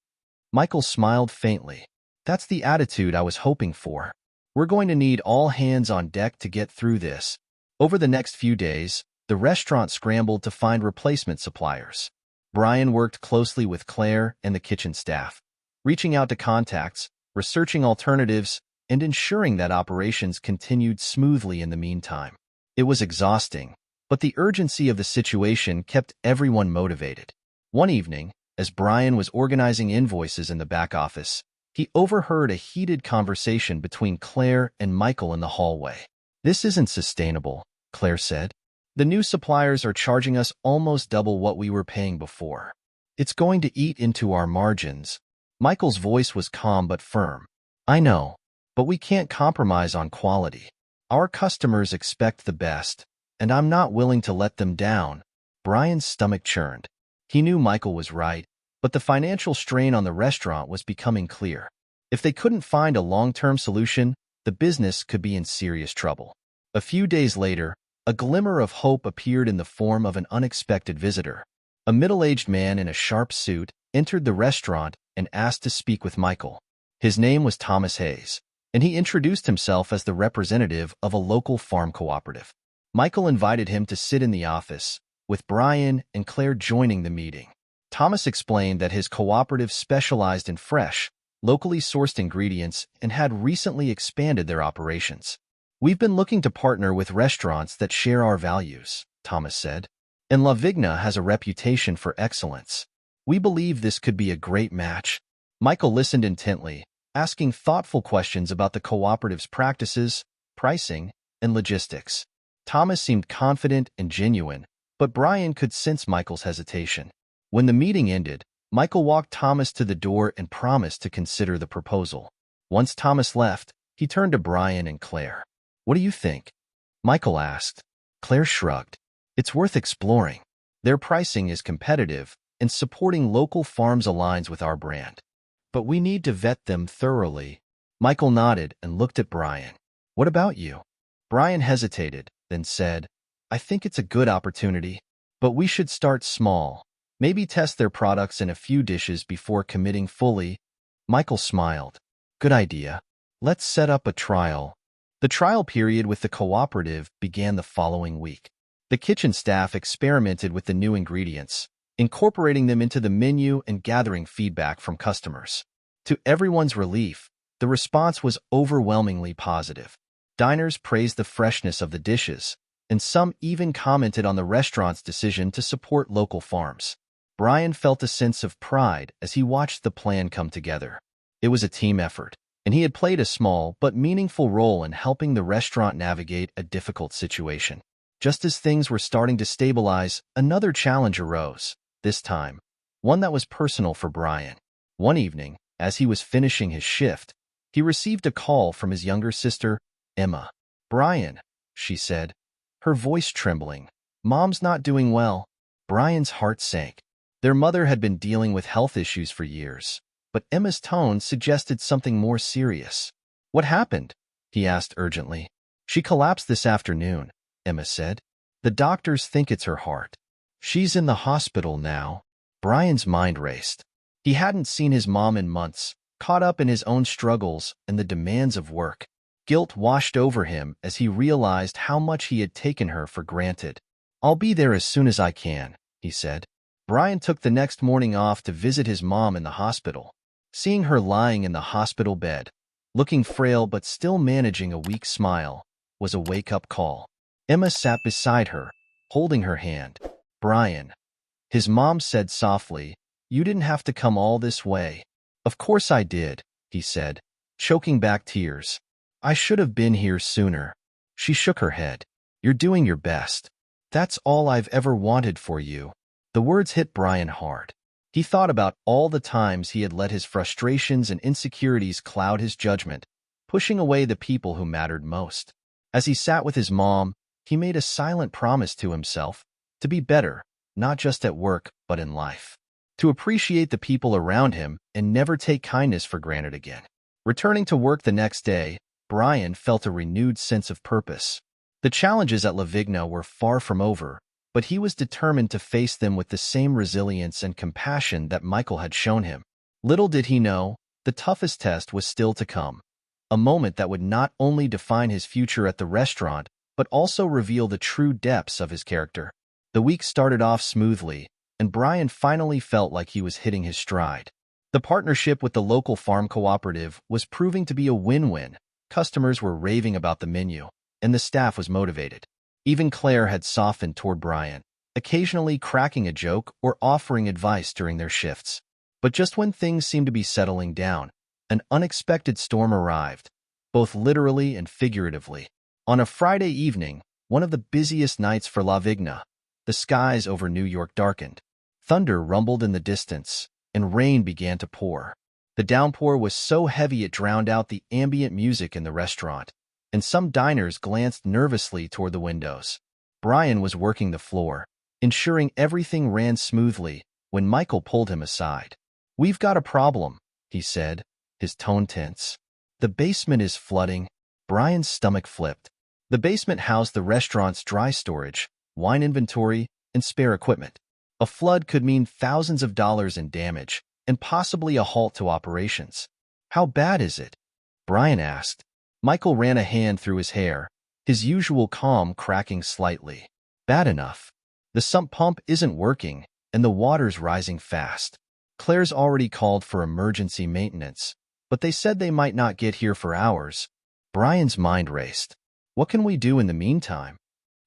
Michael smiled faintly. "That's the attitude I was hoping for. We're going to need all hands on deck to get through this." Over the next few days, the restaurant scrambled to find replacement suppliers. Brian worked closely with Claire and the kitchen staff, reaching out to contacts, researching alternatives, and ensuring that operations continued smoothly in the meantime. It was exhausting, but the urgency of the situation kept everyone motivated. One evening, as Brian was organizing invoices in the back office, he overheard a heated conversation between Claire and Michael in the hallway. "This isn't sustainable," Claire said. "The new suppliers are charging us almost double what we were paying before. It's going to eat into our margins." Michael's voice was calm but firm. "I know, but we can't compromise on quality. Our customers expect the best, and I'm not willing to let them down." Brian's stomach churned. He knew Michael was right, but the financial strain on the restaurant was becoming clear. If they couldn't find a long-term solution, the business could be in serious trouble. A few days later, a glimmer of hope appeared in the form of an unexpected visitor. A middle-aged man in a sharp suit entered the restaurant and asked to speak with Michael. His name was Thomas Hayes, and he introduced himself as the representative of a local farm cooperative. Michael invited him to sit in the office, with Brian and Claire joining the meeting. Thomas explained that his cooperative specialized in fresh, locally sourced ingredients and had recently expanded their operations. "We've been looking to partner with restaurants that share our values," Thomas said, "and La Vigna has a reputation for excellence. We believe this could be a great match." Michael listened intently, asking thoughtful questions about the cooperative's practices, pricing, and logistics. Thomas seemed confident and genuine, but Brian could sense Michael's hesitation. When the meeting ended, Michael walked Thomas to the door and promised to consider the proposal. Once Thomas left, he turned to Brian and Claire. "What do you think?" Michael asked. Claire shrugged. "It's worth exploring. Their pricing is competitive, and supporting local farms aligns with our brand. But we need to vet them thoroughly." Michael nodded and looked at Brian. "What about you?" Brian hesitated, then said, "I think it's a good opportunity, but we should start small. Maybe test their products in a few dishes before committing fully." Michael smiled. "Good idea. Let's set up a trial." The trial period with the cooperative began the following week. The kitchen staff experimented with the new ingredients, incorporating them into the menu and gathering feedback from customers. To everyone's relief, the response was overwhelmingly positive. Diners praised the freshness of the dishes, and some even commented on the restaurant's decision to support local farms. Brian felt a sense of pride as he watched the plan come together. It was a team effort, and he had played a small but meaningful role in helping the restaurant navigate a difficult situation. Just as things were starting to stabilize, another challenge arose, this time, one that was personal for Brian. One evening, as he was finishing his shift, he received a call from his younger sister, Emma. "Brian," she said, her voice trembling, "Mom's not doing well." Brian's heart sank. Their mother had been dealing with health issues for years, but Emma's tone suggested something more serious. "What happened?" he asked urgently. "She collapsed this afternoon," Emma said. "The doctors think it's her heart. She's in the hospital now." Brian's mind raced. He hadn't seen his mom in months, caught up in his own struggles and the demands of work. Guilt washed over him as he realized how much he had taken her for granted. "I'll be there as soon as I can," he said. Brian took the next morning off to visit his mom in the hospital. Seeing her lying in the hospital bed, looking frail but still managing a weak smile, was a wake-up call. Emma sat beside her, holding her hand. "Brian," his mom said softly, "you didn't have to come all this way." "Of course I did," he said, choking back tears. "I should have been here sooner." She shook her head. "You're doing your best. That's all I've ever wanted for you." The words hit Brian hard. He thought about all the times he had let his frustrations and insecurities cloud his judgment, pushing away the people who mattered most. As he sat with his mom, he made a silent promise to himself to be better, not just at work, but in life. To appreciate the people around him and never take kindness for granted again. Returning to work the next day, Brian felt a renewed sense of purpose. The challenges at La Vigna were far from over, but he was determined to face them with the same resilience and compassion that Michael had shown him. Little did he know, the toughest test was still to come, a moment that would not only define his future at the restaurant, but also reveal the true depths of his character. The week started off smoothly, and Brian finally felt like he was hitting his stride. The partnership with the local farm cooperative was proving to be a win-win. Customers were raving about the menu, and the staff was motivated. Even Claire had softened toward Brian, occasionally cracking a joke or offering advice during their shifts. But just when things seemed to be settling down, an unexpected storm arrived, both literally and figuratively. On a Friday evening, one of the busiest nights for La Vigna, the skies over New York darkened. Thunder rumbled in the distance, and rain began to pour. The downpour was so heavy it drowned out the ambient music in the restaurant, and some diners glanced nervously toward the windows. Brian was working the floor, ensuring everything ran smoothly, when Michael pulled him aside. "We've got a problem," he said, his tone tense. "The basement is flooding." Brian's stomach flipped. The basement housed the restaurant's dry storage, wine inventory, and spare equipment. A flood could mean thousands of dollars in damage, and possibly a halt to operations. "How bad is it?" Brian asked. Michael ran a hand through his hair, his usual calm cracking slightly. "Bad enough. The sump pump isn't working, and the water's rising fast. Claire's already called for emergency maintenance, but they said they might not get here for hours." Brian's mind raced. "What can we do in the meantime?"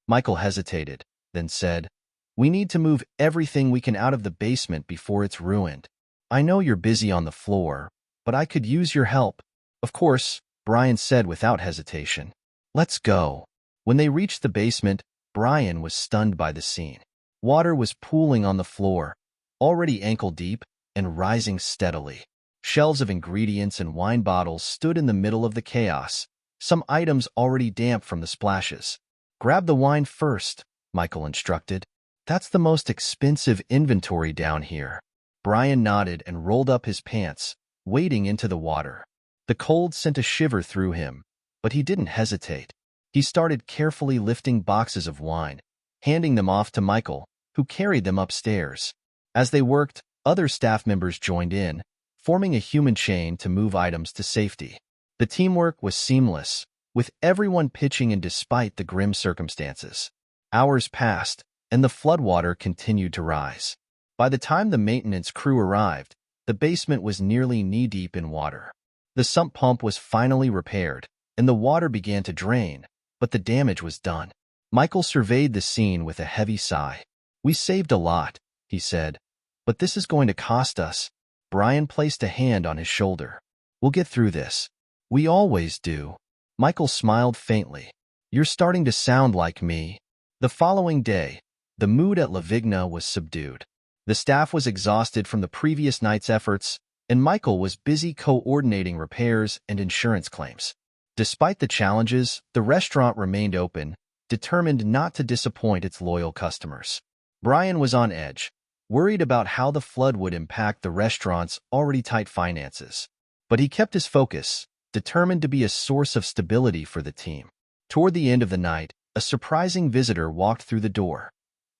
Michael hesitated, then said, "We need to move everything we can out of the basement before it's ruined. I know you're busy on the floor, but I could use your help." "Of course," Brian said without hesitation. "Let's go." When they reached the basement, Brian was stunned by the scene. Water was pooling on the floor, already ankle-deep, and rising steadily. Shelves of ingredients and wine bottles stood in the middle of the chaos, some items already damp from the splashes. "Grab the wine first," Michael instructed. "That's the most expensive inventory down here." Brian nodded and rolled up his pants, wading into the water. The cold sent a shiver through him, but he didn't hesitate. He started carefully lifting boxes of wine, handing them off to Michael, who carried them upstairs. As they worked, other staff members joined in, forming a human chain to move items to safety. The teamwork was seamless, with everyone pitching in despite the grim circumstances. Hours passed, and the floodwater continued to rise. By the time the maintenance crew arrived, the basement was nearly knee-deep in water. The sump pump was finally repaired, and the water began to drain, but the damage was done. Michael surveyed the scene with a heavy sigh. "We saved a lot," he said, "but this is going to cost us." Brian placed a hand on his shoulder. "We'll get through this." "We always do." Michael smiled faintly. "You're starting to sound like me." The following day, the mood at La Vigna was subdued. The staff was exhausted from the previous night's efforts, and Michael was busy coordinating repairs and insurance claims. Despite the challenges, the restaurant remained open, determined not to disappoint its loyal customers. Brian was on edge, worried about how the flood would impact the restaurant's already tight finances. But he kept his focus, determined to be a source of stability for the team. Toward the end of the night, a surprising visitor walked through the door.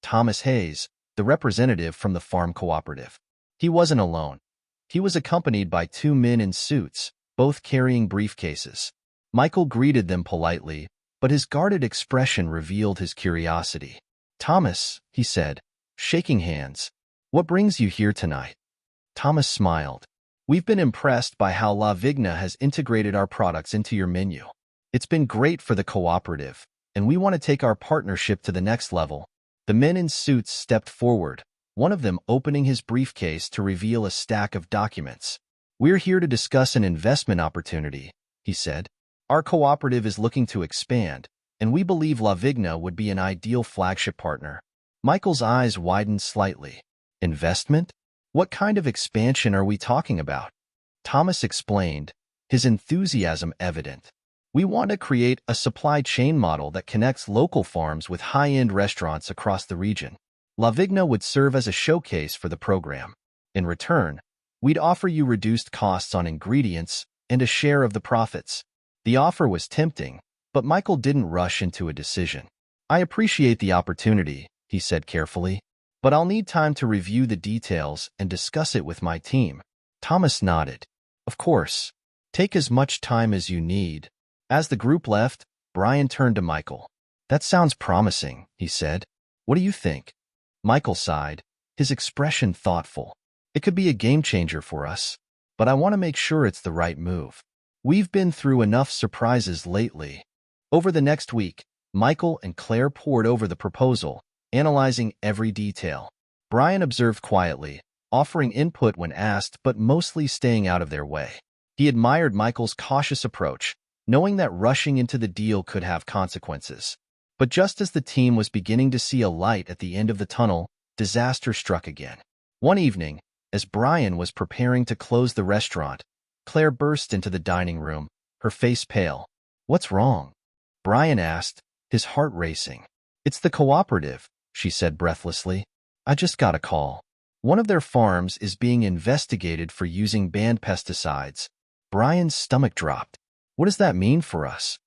Thomas Hayes, the representative from the farm cooperative. He wasn't alone. He was accompanied by two men in suits, both carrying briefcases. Michael greeted them politely, but his guarded expression revealed his curiosity. "Thomas," he said, shaking hands, "what brings you here tonight?" Thomas smiled. "We've been impressed by how La Vigna has integrated our products into your menu. It's been great for the cooperative, and we want to take our partnership to the next level." The men in suits stepped forward, one of them opening his briefcase to reveal a stack of documents. "We're here to discuss an investment opportunity," he said. "Our cooperative is looking to expand, and we believe La Vigna would be an ideal flagship partner." Michael's eyes widened slightly. "Investment? What kind of expansion are we talking about?" Thomas explained, his enthusiasm evident. "We want to create a supply chain model that connects local farms with high-end restaurants across the region. La Vigna would serve as a showcase for the program. In return, we'd offer you reduced costs on ingredients and a share of the profits." The offer was tempting, but Michael didn't rush into a decision. "I appreciate the opportunity," he said carefully, "but I'll need time to review the details and discuss it with my team." Thomas nodded. "Of course. Take as much time as you need." As the group left, Brian turned to Michael. "That sounds promising," he said. "What do you think?" Michael sighed, his expression thoughtful. "It could be a game changer for us, but I want to make sure it's the right move. We've been through enough surprises lately." Over the next week, Michael and Claire pored over the proposal, analyzing every detail. Brian observed quietly, offering input when asked but mostly staying out of their way. He admired Michael's cautious approach, knowing that rushing into the deal could have consequences. But just as the team was beginning to see a light at the end of the tunnel, disaster struck again. One evening, as Brian was preparing to close the restaurant, Claire burst into the dining room, her face pale. "What's wrong?" Brian asked, his heart racing. "It's the cooperative," she said breathlessly. "I just got a call. One of their farms is being investigated for using banned pesticides." Brian's stomach dropped. "What does that mean for us?"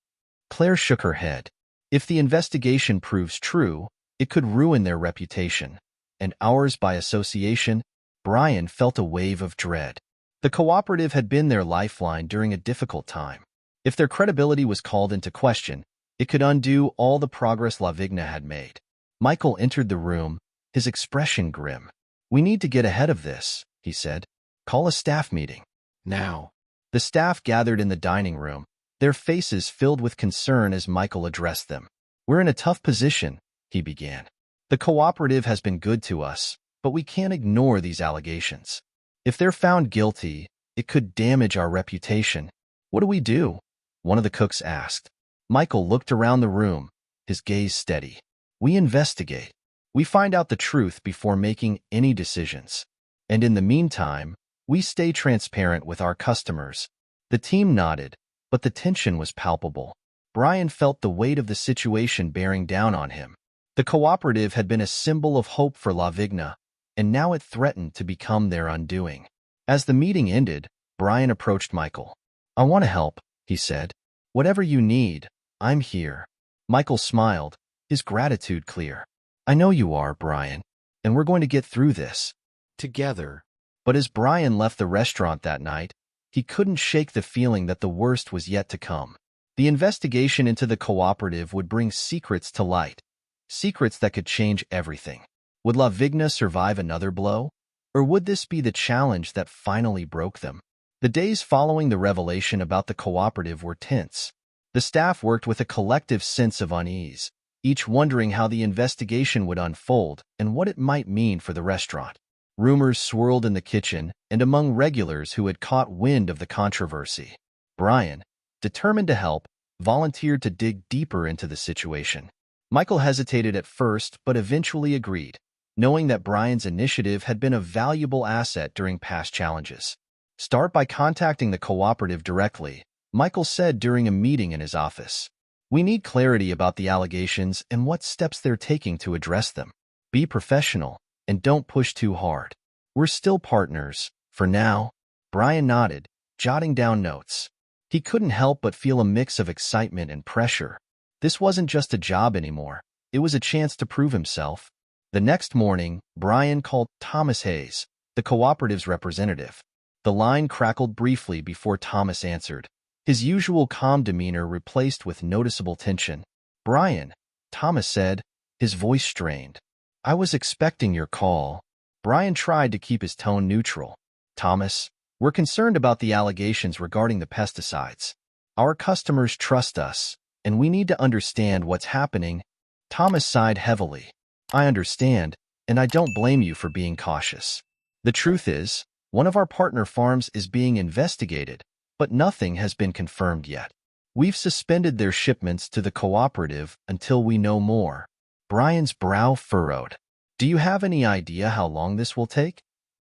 Claire shook her head. "If the investigation proves true, it could ruin their reputation. And ours by association." Brian felt a wave of dread. The cooperative had been their lifeline during a difficult time. If their credibility was called into question, it could undo all the progress La Vigna had made. Michael entered the room, his expression grim. "We need to get ahead of this," he said. "Call a staff meeting. Now." The staff gathered in the dining room, their faces filled with concern as Michael addressed them. "We're in a tough position," he began. "The cooperative has been good to us, but we can't ignore these allegations. If they're found guilty, it could damage our reputation." "What do we do?" one of the cooks asked. Michael looked around the room, his gaze steady. "We investigate. We find out the truth before making any decisions. And in the meantime, we stay transparent with our customers." The team nodded, but the tension was palpable. Brian felt the weight of the situation bearing down on him. The cooperative had been a symbol of hope for La Vigna, and now it threatened to become their undoing. As the meeting ended, Brian approached Michael. "I want to help," he said. "Whatever you need, I'm here." Michael smiled, his gratitude clear. "I know you are, Brian, and we're going to get through this together." But as Brian left the restaurant that night, he couldn't shake the feeling that the worst was yet to come. The investigation into the cooperative would bring secrets to light, secrets that could change everything. Would La Vigna survive another blow? Or would this be the challenge that finally broke them? The days following the revelation about the cooperative were tense. The staff worked with a collective sense of unease, each wondering how the investigation would unfold and what it might mean for the restaurant. Rumors swirled in the kitchen and among regulars who had caught wind of the controversy. Brian, determined to help, volunteered to dig deeper into the situation. Michael hesitated at first but eventually agreed, knowing that Brian's initiative had been a valuable asset during past challenges. "Start by contacting the cooperative directly," Michael said during a meeting in his office. "We need clarity about the allegations and what steps they're taking to address them. Be professional, and don't push too hard. We're still partners, for now." Brian nodded, jotting down notes. He couldn't help but feel a mix of excitement and pressure. This wasn't just a job anymore. It was a chance to prove himself. The next morning, Brian called Thomas Hayes, the cooperative's representative. The line crackled briefly before Thomas answered, his usual calm demeanor replaced with noticeable tension. "Brian," Thomas said, his voice strained. "I was expecting your call." Brian tried to keep his tone neutral. "Thomas, we're concerned about the allegations regarding the pesticides. Our customers trust us, and we need to understand what's happening." Thomas sighed heavily. "I understand, and I don't blame you for being cautious. The truth is, one of our partner farms is being investigated, but nothing has been confirmed yet. We've suspended their shipments to the cooperative until we know more." Brian's brow furrowed. "Do you have any idea how long this will take?"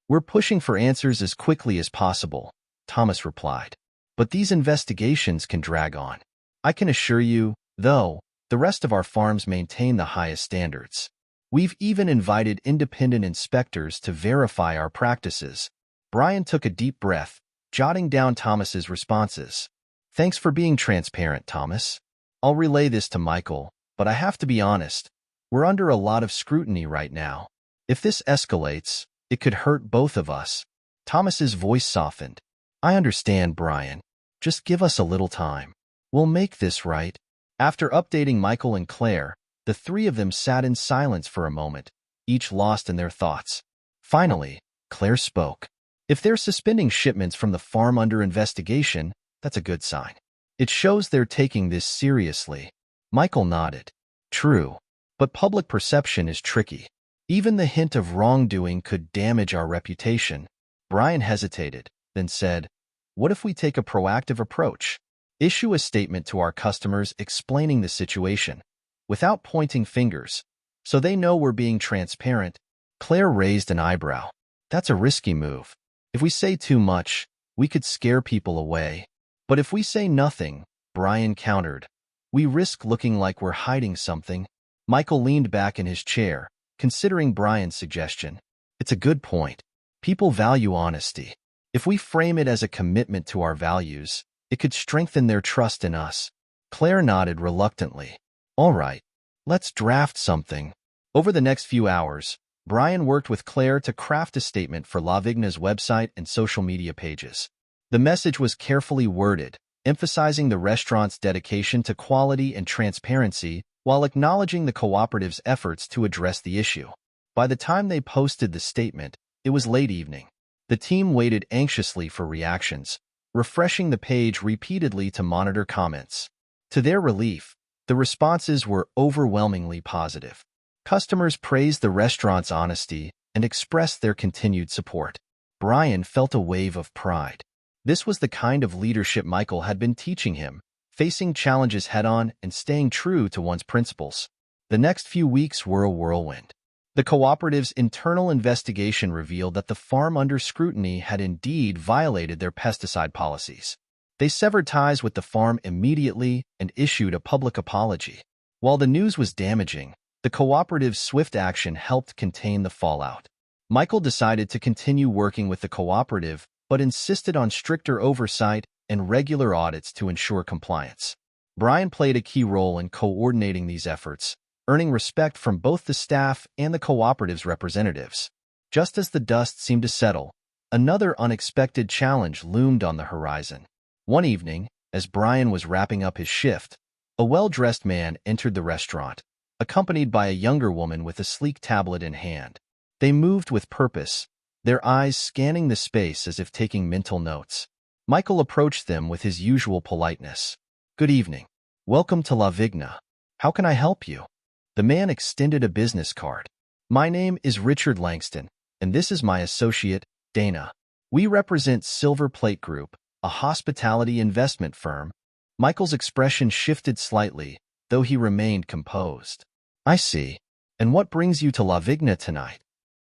"We're pushing for answers as quickly as possible," Thomas replied. "But these investigations can drag on. I can assure you, though, the rest of our farms maintain the highest standards. We've even invited independent inspectors to verify our practices." Brian took a deep breath, jotting down Thomas's responses. "Thanks for being transparent, Thomas. I'll relay this to Michael, but I have to be honest, we're under a lot of scrutiny right now. If this escalates, it could hurt both of us." Thomas's voice softened. "I understand, Brian. Just give us a little time. We'll make this right." After updating Michael and Claire, the three of them sat in silence for a moment, each lost in their thoughts. Finally, Claire spoke. "If they're suspending shipments from the farm under investigation, that's a good sign. It shows they're taking this seriously." Michael nodded. "True, but public perception is tricky. Even the hint of wrongdoing could damage our reputation." Brian hesitated, then said, "What if we take a proactive approach? Issue a statement to our customers explaining the situation, without pointing fingers, so they know we're being transparent." Claire raised an eyebrow. "That's a risky move. If we say too much, we could scare people away. But if we say nothing," Brian countered, "we risk looking like we're hiding something." Michael leaned back in his chair, considering Brian's suggestion. "It's a good point. People value honesty. If we frame it as a commitment to our values, it could strengthen their trust in us." Claire nodded reluctantly. "All right, let's draft something." Over the next few hours, Brian worked with Claire to craft a statement for La Vigna's website and social media pages. The message was carefully worded, emphasizing the restaurant's dedication to quality and transparency while acknowledging the cooperative's efforts to address the issue. By the time they posted the statement, it was late evening. The team waited anxiously for reactions, refreshing the page repeatedly to monitor comments. To their relief, the responses were overwhelmingly positive. Customers praised the restaurant's honesty and expressed their continued support. Brian felt a wave of pride. This was the kind of leadership Michael had been teaching him, facing challenges head-on and staying true to one's principles. The next few weeks were a whirlwind. The cooperative's internal investigation revealed that the farm under scrutiny had indeed violated their pesticide policies. They severed ties with the farm immediately and issued a public apology. While the news was damaging, the cooperative's swift action helped contain the fallout. Michael decided to continue working with the cooperative, but insisted on stricter oversight and regular audits to ensure compliance. Brian played a key role in coordinating these efforts, earning respect from both the staff and the cooperative's representatives. Just as the dust seemed to settle, another unexpected challenge loomed on the horizon. One evening, as Brian was wrapping up his shift, a well-dressed man entered the restaurant, accompanied by a younger woman with a sleek tablet in hand. They moved with purpose, their eyes scanning the space as if taking mental notes. Michael approached them with his usual politeness. "Good evening. Welcome to La Vigna. How can I help you?" The man extended a business card. "My name is Richard Langston, and this is my associate, Dana. We represent Silver Plate Group, a hospitality investment firm." Michael's expression shifted slightly, though he remained composed. "I see. And what brings you to La Vigna tonight?"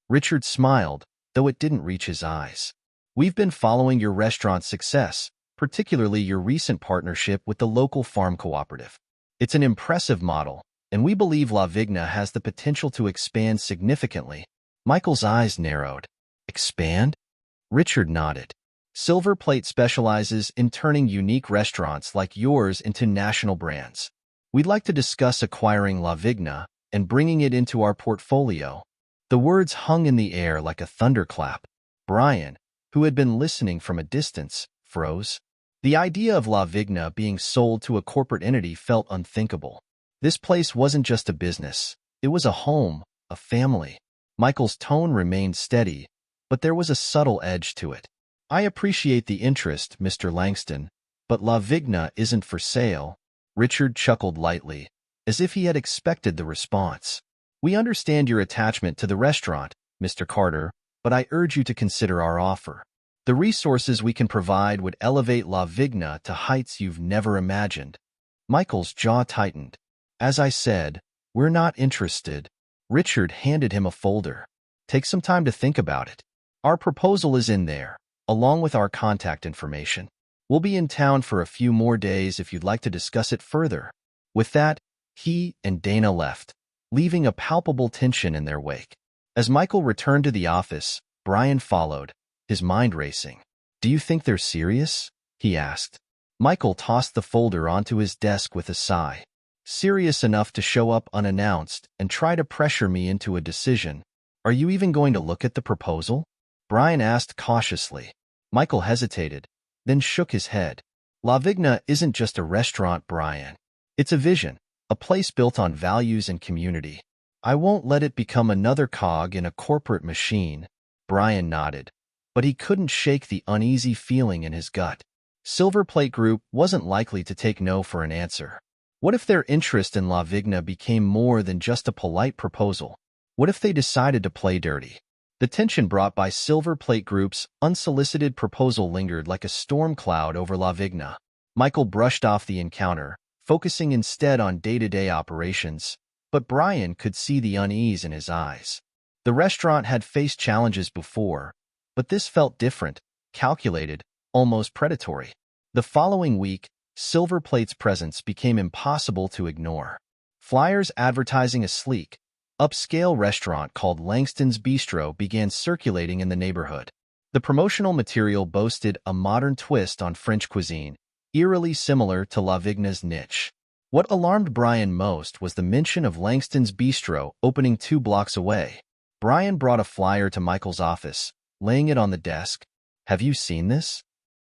Richard smiled, though it didn't reach his eyes. "We've been following your restaurant's success, particularly your recent partnership with the local farm cooperative. It's an impressive model, and we believe La Vigna has the potential to expand significantly." Michael's eyes narrowed. "Expand?" Richard nodded. "Silver Plate specializes in turning unique restaurants like yours into national brands. We'd like to discuss acquiring La Vigna, and bringing it into our portfolio." The words hung in the air like a thunderclap. Brian, who had been listening from a distance, froze. The idea of La Vigna being sold to a corporate entity felt unthinkable. This place wasn't just a business. It was a home, a family. Michael's tone remained steady, but there was a subtle edge to it. "I appreciate the interest, Mr. Langston, but La Vigna isn't for sale." Richard chuckled lightly, as if he had expected the response. "We understand your attachment to the restaurant, Mr. Carter, but I urge you to consider our offer. The resources we can provide would elevate La Vigna to heights you've never imagined." Michael's jaw tightened. "As I said, we're not interested." Richard handed him a folder. "Take some time to think about it. Our proposal is in there, along with our contact information. We'll be in town for a few more days if you'd like to discuss it further." With that, he and Dana left, leaving a palpable tension in their wake. As Michael returned to the office, Brian followed, his mind racing. "Do you think they're serious?" he asked. Michael tossed the folder onto his desk with a sigh. "Serious enough to show up unannounced and try to pressure me into a decision. Are you even going to look at the proposal?" Brian asked cautiously. Michael hesitated, then shook his head. "La Vigna isn't just a restaurant, Brian. It's a vision, a place built on values and community. I won't let it become another cog in a corporate machine." Brian nodded, but he couldn't shake the uneasy feeling in his gut. Silver Plate Group wasn't likely to take no for an answer. What if their interest in La Vigna became more than just a polite proposal? What if they decided to play dirty? The tension brought by Silver Plate Group's unsolicited proposal lingered like a storm cloud over La Vigna. Michael brushed off the encounter, focusing instead on day-to-day operations, but Brian could see the unease in his eyes. The restaurant had faced challenges before, but this felt different, calculated, almost predatory. The following week, Silver Plate's presence became impossible to ignore. Flyers advertising a sleek, upscale restaurant called Langston's Bistro began circulating in the neighborhood. The promotional material boasted a modern twist on French cuisine, eerily similar to La Vigna's niche. What alarmed Brian most was the mention of Langston's Bistro opening 2 blocks away. Brian brought a flyer to Michael's office, laying it on the desk. "Have you seen this?"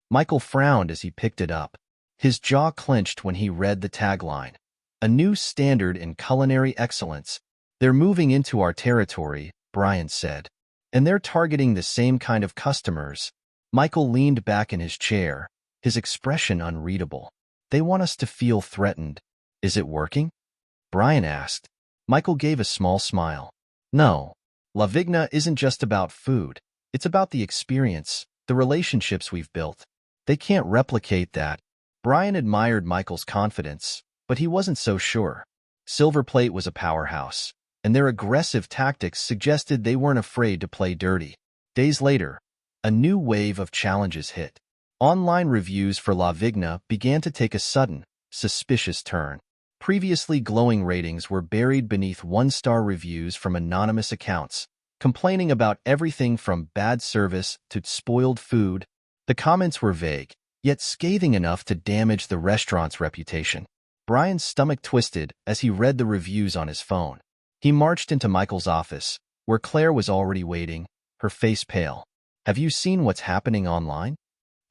Michael frowned as he picked it up. His jaw clenched when he read the tagline. "A new standard in culinary excellence. They're moving into our territory," Brian said. "And they're targeting the same kind of customers." Michael leaned back in his chair, his expression unreadable. "They want us to feel threatened. Is it working?" Brian asked. Michael gave a small smile. "No. La Vigna isn't just about food. It's about the experience, the relationships we've built. They can't replicate that." Brian admired Michael's confidence, but he wasn't so sure. Silver Plate was a powerhouse, and their aggressive tactics suggested they weren't afraid to play dirty. Days later, a new wave of challenges hit. Online reviews for La Vigna began to take a sudden, suspicious turn. Previously glowing ratings were buried beneath one-star reviews from anonymous accounts, complaining about everything from bad service to spoiled food. The comments were vague, yet scathing enough to damage the restaurant's reputation. Brian's stomach twisted as he read the reviews on his phone. He marched into Michael's office, where Claire was already waiting, her face pale. "Have you seen what's happening online?"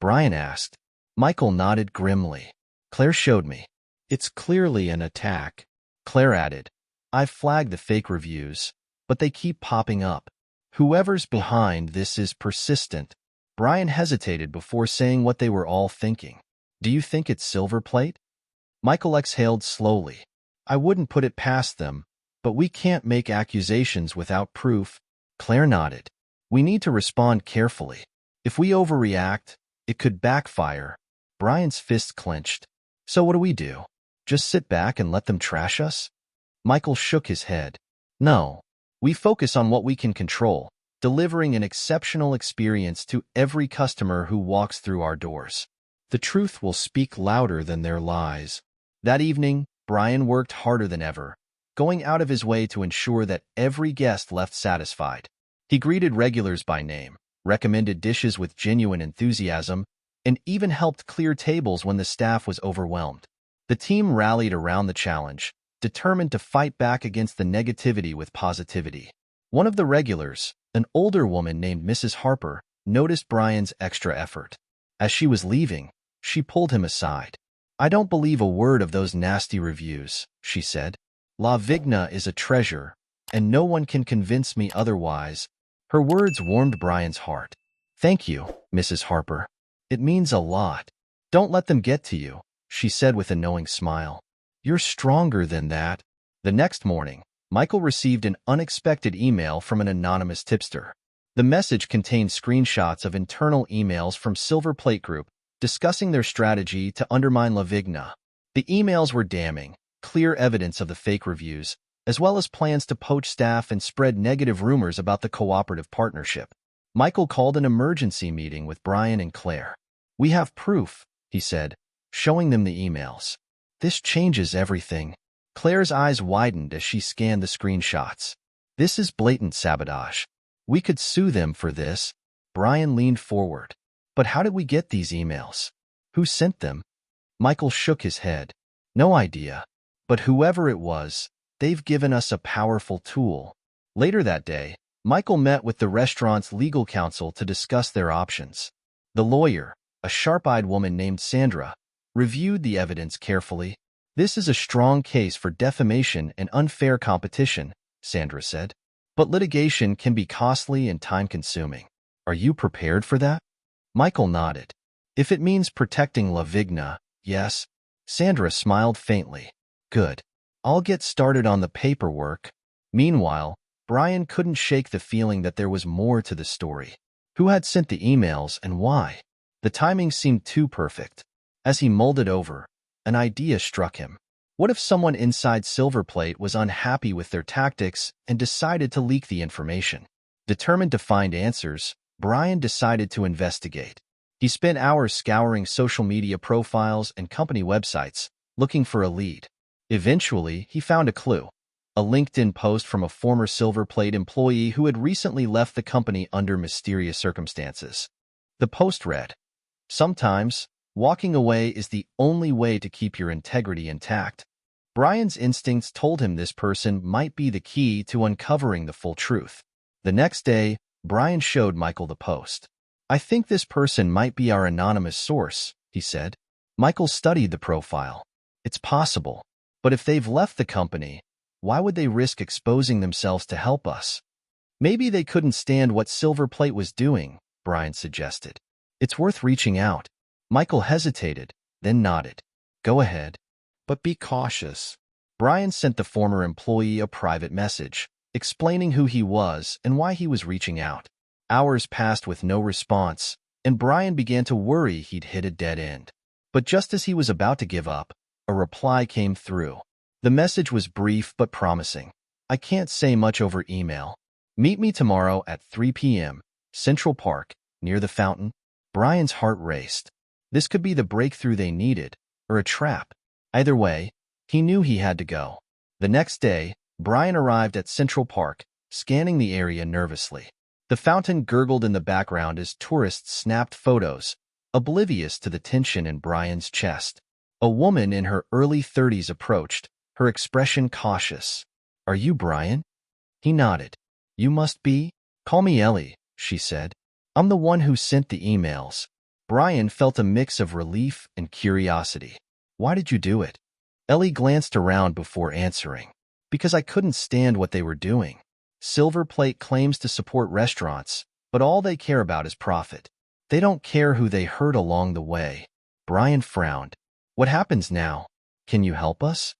Brian asked. Michael nodded grimly. "Claire showed me. It's clearly an attack." Claire added, "I've flagged the fake reviews, but they keep popping up. Whoever's behind this is persistent." Brian hesitated before saying what they were all thinking. "Do you think it's Silver Plate?" Michael exhaled slowly. "I wouldn't put it past them, but we can't make accusations without proof." Claire nodded. "We need to respond carefully. If we overreact, it could backfire." Brian's fist clenched. "So what do we do? Just sit back and let them trash us?" Michael shook his head. "No. We focus on what we can control, delivering an exceptional experience to every customer who walks through our doors. The truth will speak louder than their lies." That evening, Brian worked harder than ever, going out of his way to ensure that every guest left satisfied. He greeted regulars by name, recommended dishes with genuine enthusiasm, and even helped clear tables when the staff was overwhelmed. The team rallied around the challenge, determined to fight back against the negativity with positivity. One of the regulars, an older woman named Mrs. Harper, noticed Brian's extra effort. As she was leaving, she pulled him aside. "I don't believe a word of those nasty reviews," she said. "La Vigna is a treasure, and no one can convince me otherwise." Her words warmed Brian's heart. "Thank you, Mrs. Harper. It means a lot. Don't let them get to you," she said with a knowing smile. "You're stronger than that." The next morning, Michael received an unexpected email from an anonymous tipster. The message contained screenshots of internal emails from Silver Plate Group discussing their strategy to undermine La Vigna. The emails were damning, clear evidence of the fake reviews, as well as plans to poach staff and spread negative rumors about the cooperative partnership. Michael called an emergency meeting with Brian and Claire. "We have proof," he said, showing them the emails. "This changes everything." Claire's eyes widened as she scanned the screenshots. "This is blatant sabotage. We could sue them for this." Brian leaned forward. "But how did we get these emails? Who sent them?" Michael shook his head. "No idea. But whoever it was, they've given us a powerful tool." Later that day, Michael met with the restaurant's legal counsel to discuss their options. The lawyer, a sharp-eyed woman named Sandra, reviewed the evidence carefully. "This is a strong case for defamation and unfair competition," Sandra said. "But litigation can be costly and time-consuming. Are you prepared for that?" Michael nodded. "If it means protecting La Vigna, yes." Sandra smiled faintly. "Good. I'll get started on the paperwork." Meanwhile, Brian couldn't shake the feeling that there was more to the story. Who had sent the emails and why? The timing seemed too perfect. As he mulled it over, an idea struck him. What if someone inside Silver Plate was unhappy with their tactics and decided to leak the information? Determined to find answers, Brian decided to investigate. He spent hours scouring social media profiles and company websites, looking for a lead. Eventually, he found a clue. A LinkedIn post from a former Silver Plate employee who had recently left the company under mysterious circumstances. The post read, "Sometimes, walking away is the only way to keep your integrity intact." Brian's instincts told him this person might be the key to uncovering the full truth. The next day, Brian showed Michael the post. "I think this person might be our anonymous source," he said. Michael studied the profile. "It's possible, but if they've left the company, why would they risk exposing themselves to help us?" "Maybe they couldn't stand what Silver Plate was doing," Brian suggested. "It's worth reaching out." Michael hesitated, then nodded. "Go ahead. But be cautious." Brian sent the former employee a private message, explaining who he was and why he was reaching out. Hours passed with no response, and Brian began to worry he'd hit a dead end. But just as he was about to give up, a reply came through. The message was brief but promising. "I can't say much over email. Meet me tomorrow at 3 p.m., Central Park, near the fountain." Brian's heart raced. This could be the breakthrough they needed, or a trap. Either way, he knew he had to go. The next day, Brian arrived at Central Park, scanning the area nervously. The fountain gurgled in the background as tourists snapped photos, oblivious to the tension in Brian's chest. A woman in her early 30s approached, her expression cautious. "Are you Brian?" He nodded. "You must be." "Call me Ellie," she said. "I'm the one who sent the emails." Brian felt a mix of relief and curiosity. "Why did you do it?" Ellie glanced around before answering. "Because I couldn't stand what they were doing. Silver Plate claims to support restaurants, but all they care about is profit. They don't care who they hurt along the way." Brian frowned. "What happens now? Can you help us?"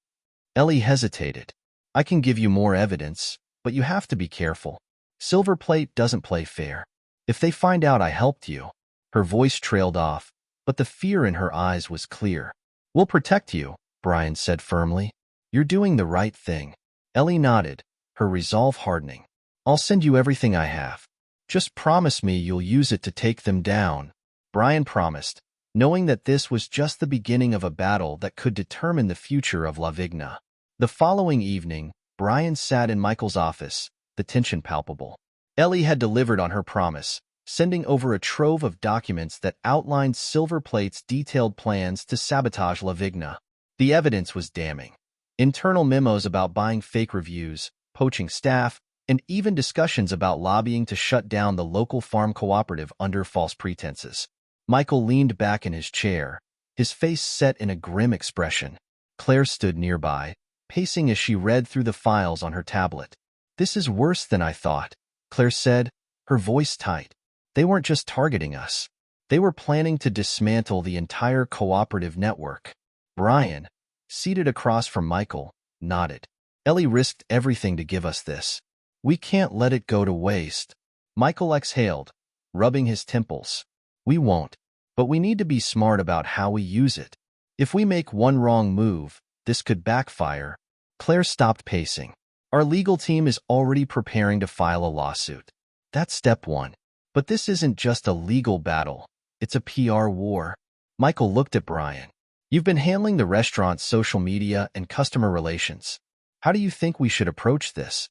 Ellie hesitated. "I can give you more evidence, but you have to be careful. Silver Plate doesn't play fair. If they find out I helped you." Her voice trailed off, but the fear in her eyes was clear. "We'll protect you," Brian said firmly. "You're doing the right thing." Ellie nodded, her resolve hardening. "I'll send you everything I have. Just promise me you'll use it to take them down." Brian promised, knowing that this was just the beginning of a battle that could determine the future of La Vigna. The following evening, Brian sat in Michael's office, the tension palpable. Ellie had delivered on her promise, sending over a trove of documents that outlined Silver Plate's detailed plans to sabotage La Vigna. The evidence was damning. Internal memos about buying fake reviews, poaching staff, and even discussions about lobbying to shut down the local farm cooperative under false pretenses. Michael leaned back in his chair, his face set in a grim expression. Claire stood nearby, pacing as she read through the files on her tablet. "This is worse than I thought," Claire said, her voice tight. "They weren't just targeting us. They were planning to dismantle the entire cooperative network." Brian, seated across from Michael, nodded. "Ellie risked everything to give us this. We can't let it go to waste." Michael exhaled, rubbing his temples. "We won't, but we need to be smart about how we use it. If we make one wrong move, this could backfire." Claire stopped pacing. "Our legal team is already preparing to file a lawsuit. That's step one. But this isn't just a legal battle. It's a PR war." Michael looked at Brian. "You've been handling the restaurant's social media and customer relations. How do you think we should approach this?"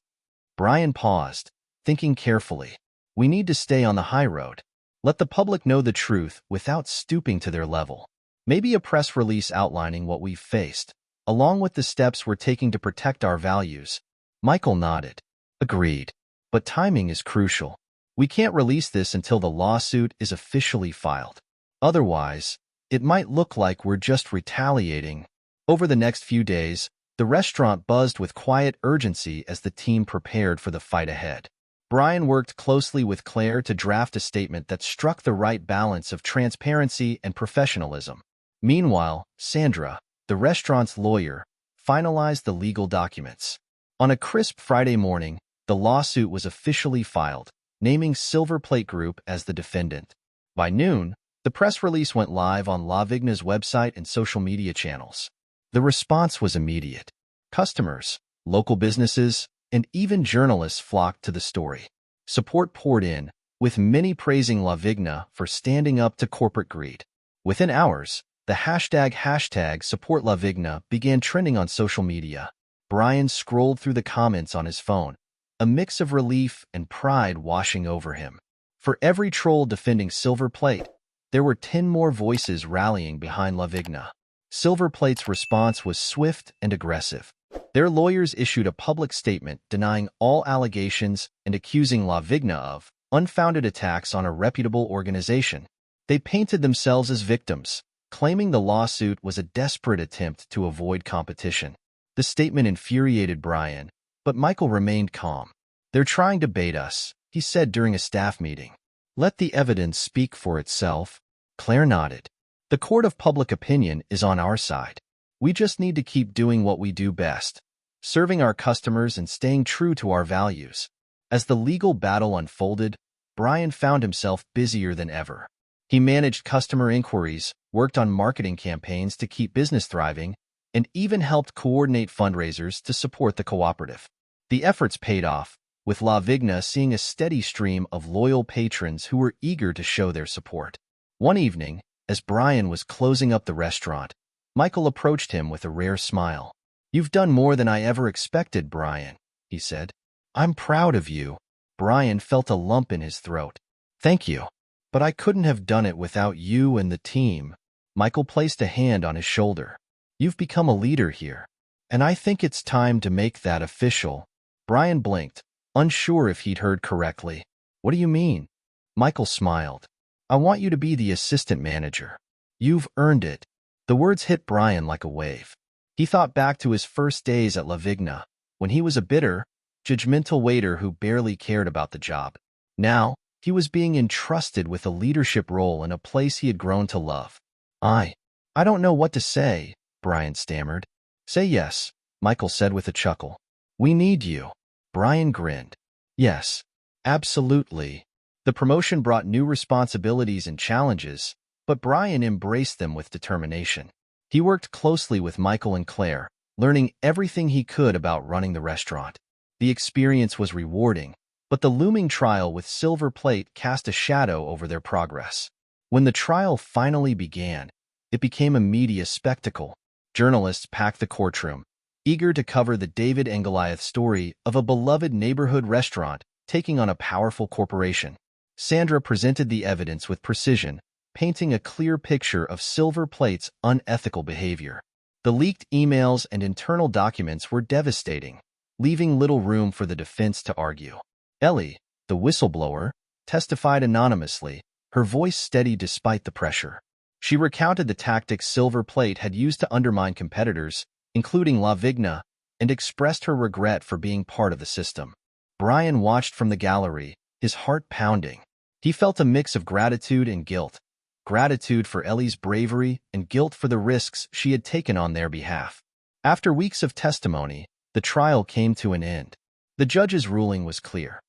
Brian paused, thinking carefully. "We need to stay on the high road. Let the public know the truth without stooping to their level. Maybe a press release outlining what we've faced, along with the steps we're taking to protect our values." Michael nodded. "Agreed. But timing is crucial. We can't release this until the lawsuit is officially filed. Otherwise, it might look like we're just retaliating." Over the next few days, the restaurant buzzed with quiet urgency as the team prepared for the fight ahead. Brian worked closely with Claire to draft a statement that struck the right balance of transparency and professionalism. Meanwhile, Sandra, the restaurant's lawyer, finalized the legal documents. On a crisp Friday morning, the lawsuit was officially filed, naming Silver Plate Group as the defendant. By noon, the press release went live on La Vigna's website and social media channels. The response was immediate. Customers, local businesses, and even journalists flocked to the story. Support poured in, with many praising La Vigna for standing up to corporate greed. Within hours, the hashtag Support La Vigna began trending on social media. Brian scrolled through the comments on his phone, a mix of relief and pride washing over him. For every troll defending Silver Plate, there were 10 more voices rallying behind La Vigna. Silver Plate's response was swift and aggressive. Their lawyers issued a public statement denying all allegations and accusing La Vigna of unfounded attacks on a reputable organization. They painted themselves as victims, claiming the lawsuit was a desperate attempt to avoid competition. The statement infuriated Brian, but Michael remained calm. "They're trying to bait us," he said during a staff meeting. "Let the evidence speak for itself." Claire nodded. "The court of public opinion is on our side. We just need to keep doing what we do best, serving our customers and staying true to our values." As the legal battle unfolded, Brian found himself busier than ever. He managed customer inquiries, worked on marketing campaigns to keep business thriving, and even helped coordinate fundraisers to support the cooperative. The efforts paid off, with La Vigna seeing a steady stream of loyal patrons who were eager to show their support. One evening, as Brian was closing up the restaurant, Michael approached him with a rare smile. "You've done more than I ever expected, Brian," he said. "I'm proud of you." Brian felt a lump in his throat. "Thank you. But I couldn't have done it without you and the team." Michael placed a hand on his shoulder. "You've become a leader here, and I think it's time to make that official." Brian blinked, unsure if he'd heard correctly. "What do you mean?" Michael smiled. "I want you to be the assistant manager. You've earned it." The words hit Brian like a wave. He thought back to his first days at La Vigna, when he was a bitter, judgmental waiter who barely cared about the job. Now, he was being entrusted with a leadership role in a place he had grown to love. I don't know what to say," Brian stammered. "Say yes," Michael said with a chuckle. "We need you." Brian grinned. "Yes, absolutely." The promotion brought new responsibilities and challenges, but Brian embraced them with determination. He worked closely with Michael and Claire, learning everything he could about running the restaurant. The experience was rewarding, but the looming trial with Silver Plate cast a shadow over their progress. When the trial finally began, it became a media spectacle. Journalists packed the courtroom, eager to cover the David and Goliath story of a beloved neighborhood restaurant taking on a powerful corporation. Sandra presented the evidence with precision, painting a clear picture of Silver Plate's unethical behavior. The leaked emails and internal documents were devastating, leaving little room for the defense to argue. Ellie, the whistleblower, testified anonymously, her voice steady despite the pressure. She recounted the tactics Silver Plate had used to undermine competitors, including La Vigna, and expressed her regret for being part of the system. Brian watched from the gallery, his heart pounding. He felt a mix of gratitude and guilt. Gratitude for Ellie's bravery and guilt for the risks she had taken on their behalf. After weeks of testimony, the trial came to an end. The judge's ruling was clear.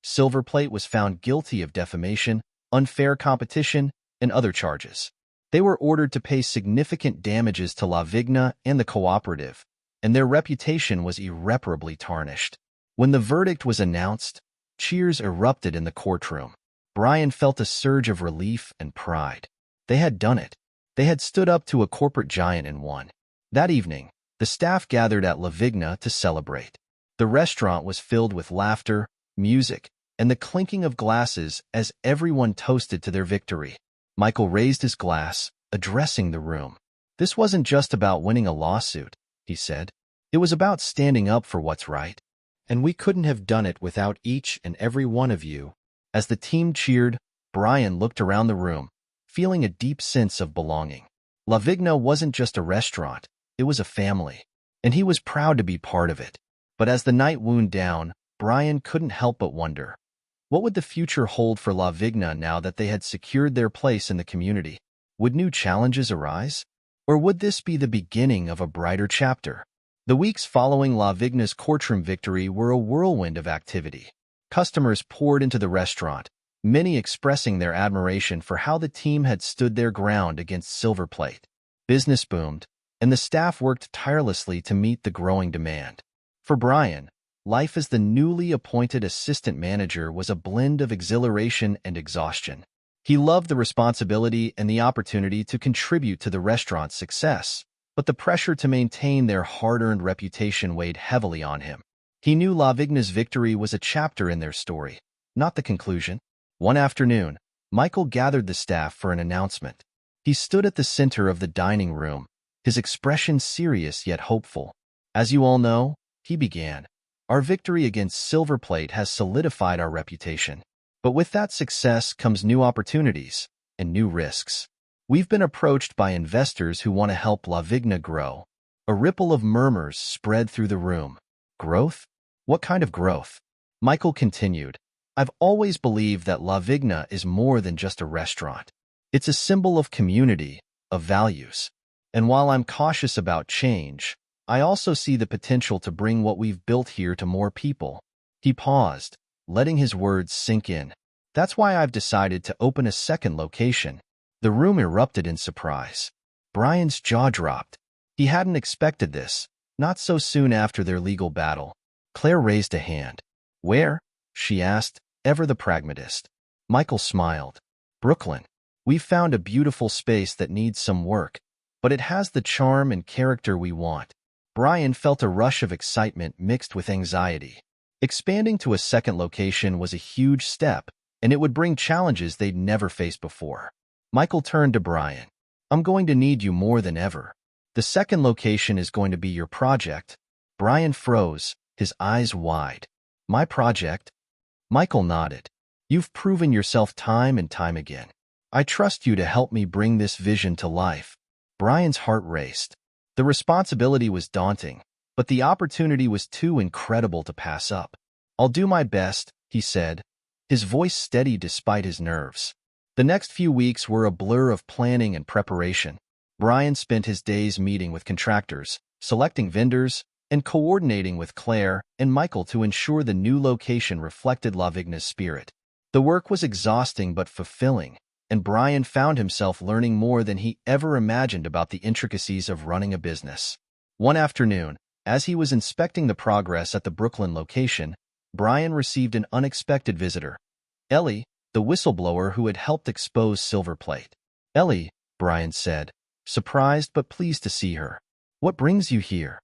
Silver Plate was found guilty of defamation, unfair competition, and other charges. They were ordered to pay significant damages to La Vigna and the cooperative, and their reputation was irreparably tarnished. When the verdict was announced, cheers erupted in the courtroom. Brian felt a surge of relief and pride. They had done it. They had stood up to a corporate giant and won. That evening, the staff gathered at La Vigna to celebrate. The restaurant was filled with laughter, music, and the clinking of glasses as everyone toasted to their victory. Michael raised his glass, addressing the room. "This wasn't just about winning a lawsuit," he said. "It was about standing up for what's right. And we couldn't have done it without each and every one of you." As the team cheered, Brian looked around the room, feeling a deep sense of belonging. La Vigna wasn't just a restaurant, it was a family, and he was proud to be part of it. But as the night wound down, Brian couldn't help but wonder, what would the future hold for La Vigna now that they had secured their place in the community? Would new challenges arise? Or would this be the beginning of a brighter chapter? The weeks following La Vigna's courtroom victory were a whirlwind of activity. Customers poured into the restaurant, many expressing their admiration for how the team had stood their ground against Silver Plate. Business boomed, and the staff worked tirelessly to meet the growing demand. For Brian, life as the newly appointed assistant manager was a blend of exhilaration and exhaustion. He loved the responsibility and the opportunity to contribute to the restaurant's success, but the pressure to maintain their hard-earned reputation weighed heavily on him. He knew La Vigna's victory was a chapter in their story, not the conclusion. One afternoon, Michael gathered the staff for an announcement. He stood at the center of the dining room, his expression serious yet hopeful. "As you all know," he began, "our victory against Silver Plate has solidified our reputation. But with that success comes new opportunities and new risks. We've been approached by investors who want to help La Vigna grow." A ripple of murmurs spread through the room. "Growth? What kind of growth?" Michael continued, "I've always believed that La Vigna is more than just a restaurant. It's a symbol of community, of values. And while I'm cautious about change, I also see the potential to bring what we've built here to more people." He paused, letting his words sink in. "That's why I've decided to open a second location." The room erupted in surprise. Brian's jaw dropped. He hadn't expected this, not so soon after their legal battle. Claire raised a hand. "Where?" she asked, ever the pragmatist. Michael smiled. "Brooklyn. We've found a beautiful space that needs some work, but it has the charm and character we want." Brian felt a rush of excitement mixed with anxiety. Expanding to a second location was a huge step, and it would bring challenges they'd never faced before. Michael turned to Brian. "I'm going to need you more than ever. The second location is going to be your project." Brian froze, his eyes wide. "My project?" Michael nodded. "You've proven yourself time and time again. I trust you to help me bring this vision to life." Brian's heart raced. The responsibility was daunting, but the opportunity was too incredible to pass up. "I'll do my best," he said, his voice steady despite his nerves. The next few weeks were a blur of planning and preparation. Brian spent his days meeting with contractors, selecting vendors, and coordinating with Claire and Michael to ensure the new location reflected La Vigna's spirit. The work was exhausting but fulfilling, and Brian found himself learning more than he ever imagined about the intricacies of running a business. One afternoon, as he was inspecting the progress at the Brooklyn location, Brian received an unexpected visitor. Ellie, the whistleblower who had helped expose Silver Plate. "Ellie," Brian said, surprised but pleased to see her. "What brings you here?"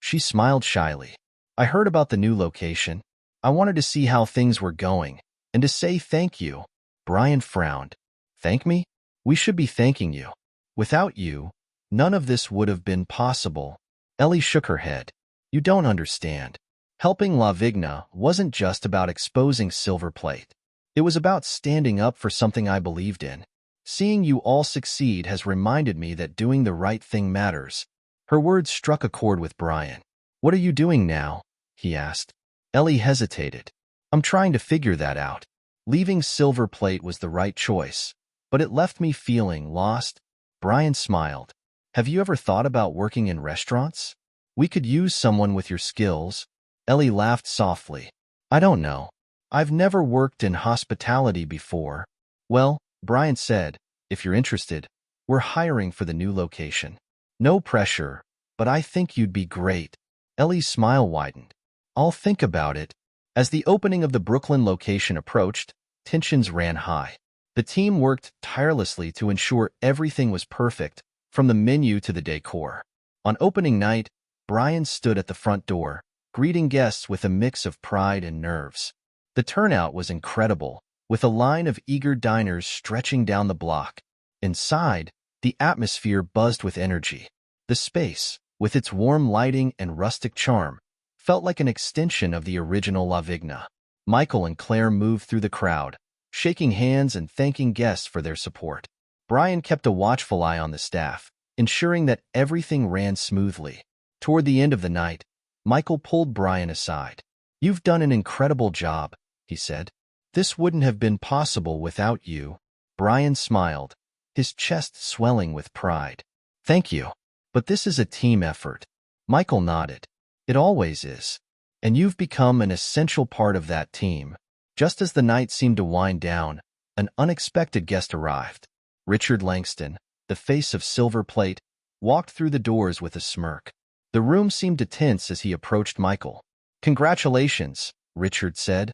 She smiled shyly. "I heard about the new location. I wanted to see how things were going, and to say thank you." Brian frowned. "Thank me? We should be thanking you. Without you, None of this would have been possible. Ellie shook her head. You don't understand. Helping La Vigna wasn't just about exposing Silver Plate. It was about standing up for something I believed in. Seeing you all succeed has reminded me that doing the right thing matters. Her words struck a chord with Brian. What are you doing now? He asked. Ellie hesitated. I'm trying to figure that out. Leaving Silver Plate was the right choice, but it left me feeling lost. Brian smiled. Have you ever thought about working in restaurants? We could use someone with your skills. Ellie laughed softly. I don't know. I've never worked in hospitality before. Well, Brian said, if you're interested, we're hiring for the new location. No pressure, but I think you'd be great. Ellie's smile widened. I'll think about it. As the opening of the Brooklyn location approached, tensions ran high. The team worked tirelessly to ensure everything was perfect, from the menu to the decor. On opening night, Brian stood at the front door, greeting guests with a mix of pride and nerves. The turnout was incredible, with a line of eager diners stretching down the block. Inside, the atmosphere buzzed with energy. The space, with its warm lighting and rustic charm, felt like an extension of the original La Vigna. Michael and Claire moved through the crowd, shaking hands and thanking guests for their support. Brian kept a watchful eye on the staff, ensuring that everything ran smoothly. Toward the end of the night, Michael pulled Brian aside. You've done an incredible job, he said. This wouldn't have been possible without you. Brian smiled, his chest swelling with pride. Thank you. But this is a team effort. Michael nodded. It always is. And you've become an essential part of that team. Just as the night seemed to wind down, an unexpected guest arrived. Richard Langston, the face of Silver Plate, walked through the doors with a smirk. The room seemed to tense as he approached Michael. Congratulations, Richard said,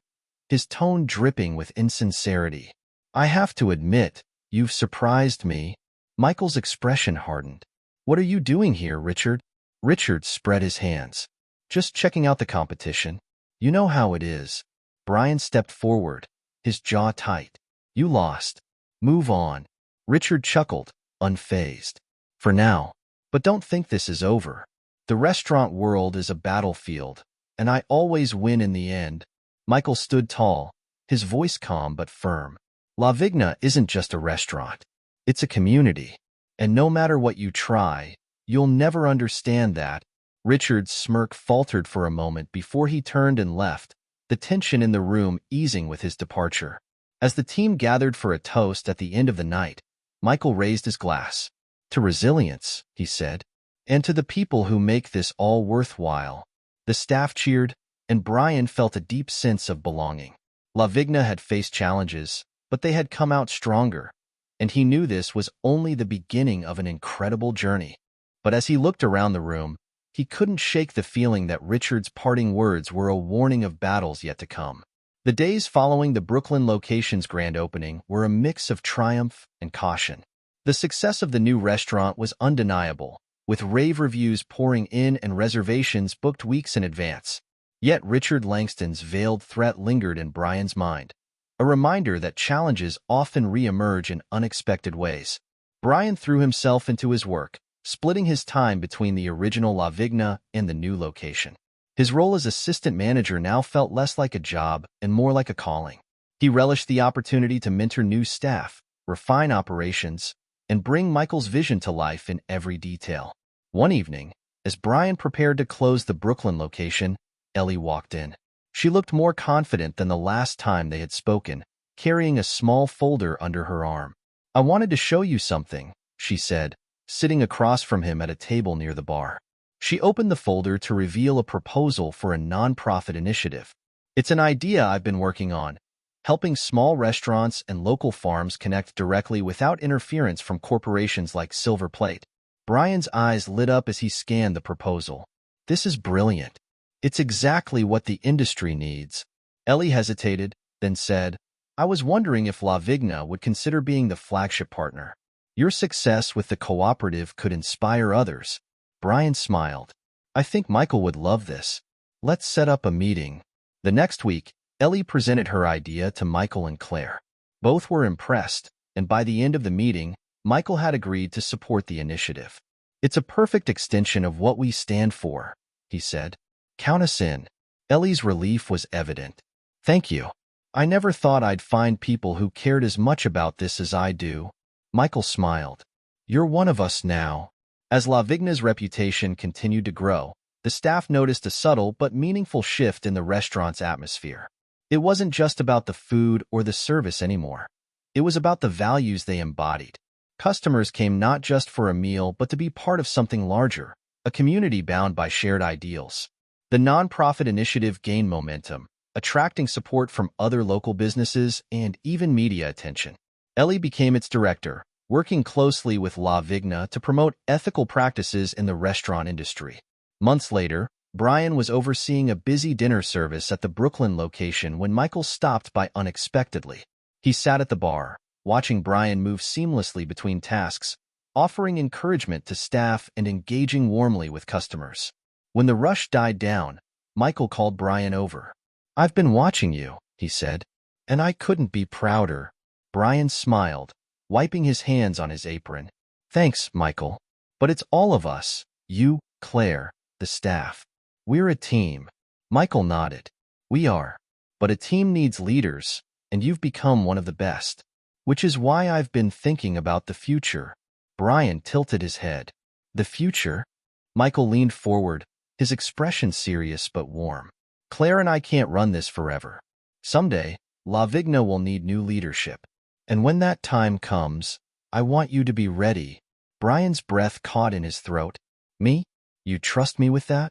his tone dripping with insincerity. I have to admit, you've surprised me. Michael's expression hardened. What are you doing here, Richard? Richard spread his hands. Just checking out the competition. You know how it is. Brian stepped forward, his jaw tight. You lost. Move on. Richard chuckled, unfazed. For now. But don't think this is over. The restaurant world is a battlefield, and I always win in the end. Michael stood tall, his voice calm but firm. La Vigna isn't just a restaurant. It's a community. And no matter what you try, you'll never understand that. Richard's smirk faltered for a moment before he turned and left, the tension in the room easing with his departure. As the team gathered for a toast at the end of the night, Michael raised his glass. To resilience, he said, and to the people who make this all worthwhile. The staff cheered, and Brian felt a deep sense of belonging. La Vigna had faced challenges, but they had come out stronger, and he knew this was only the beginning of an incredible journey. But as he looked around the room, he couldn't shake the feeling that Richard's parting words were a warning of battles yet to come. The days following the Brooklyn location's grand opening were a mix of triumph and caution. The success of the new restaurant was undeniable, with rave reviews pouring in and reservations booked weeks in advance. Yet Richard Langston's veiled threat lingered in Brian's mind, a reminder that challenges often re-emerge in unexpected ways. Brian threw himself into his work, splitting his time between the original La Vigna and the new location. His role as assistant manager now felt less like a job and more like a calling. He relished the opportunity to mentor new staff, refine operations, and bring Michael's vision to life in every detail. One evening, as Brian prepared to close the Brooklyn location, Ellie walked in. She looked more confident than the last time they had spoken, carrying a small folder under her arm. I wanted to show you something, she said, sitting across from him at a table near the bar. She opened the folder to reveal a proposal for a nonprofit initiative. It's an idea I've been working on, helping small restaurants and local farms connect directly without interference from corporations like Silver Plate. Brian's eyes lit up as he scanned the proposal. This is brilliant. It's exactly what the industry needs. Ellie hesitated, then said, I was wondering if La Vigna would consider being the flagship partner. Your success with the cooperative could inspire others. Brian smiled. I think Michael would love this. Let's set up a meeting. The next week, Ellie presented her idea to Michael and Claire. Both were impressed, and by the end of the meeting, Michael had agreed to support the initiative. It's a perfect extension of what we stand for, he said. Count us in. Ellie's relief was evident. Thank you. I never thought I'd find people who cared as much about this as I do. Michael smiled. You're one of us now. As Lavigna's reputation continued to grow, the staff noticed a subtle but meaningful shift in the restaurant's atmosphere. It wasn't just about the food or the service anymore. It was about the values they embodied. Customers came not just for a meal, but to be part of something larger, a community bound by shared ideals. The nonprofit initiative gained momentum, attracting support from other local businesses and even media attention. Ellie became its director, working closely with Lavigna to promote ethical practices in the restaurant industry. Months later, Brian was overseeing a busy dinner service at the Brooklyn location when Michael stopped by unexpectedly. He sat at the bar, watching Brian move seamlessly between tasks, offering encouragement to staff and engaging warmly with customers. When the rush died down, Michael called Brian over. I've been watching you, he said, and I couldn't be prouder. Brian smiled, wiping his hands on his apron. Thanks, Michael. But it's all of us, you, Claire, the staff. We're a team. Michael nodded. We are. But a team needs leaders, and you've become one of the best. Which is why I've been thinking about the future. Brian tilted his head. The future? Michael leaned forward, his expression serious but warm. Claire and I can't run this forever. Someday, Lavigna will need new leadership. And when that time comes, I want you to be ready. Brian's breath caught in his throat. Me? You trust me with that?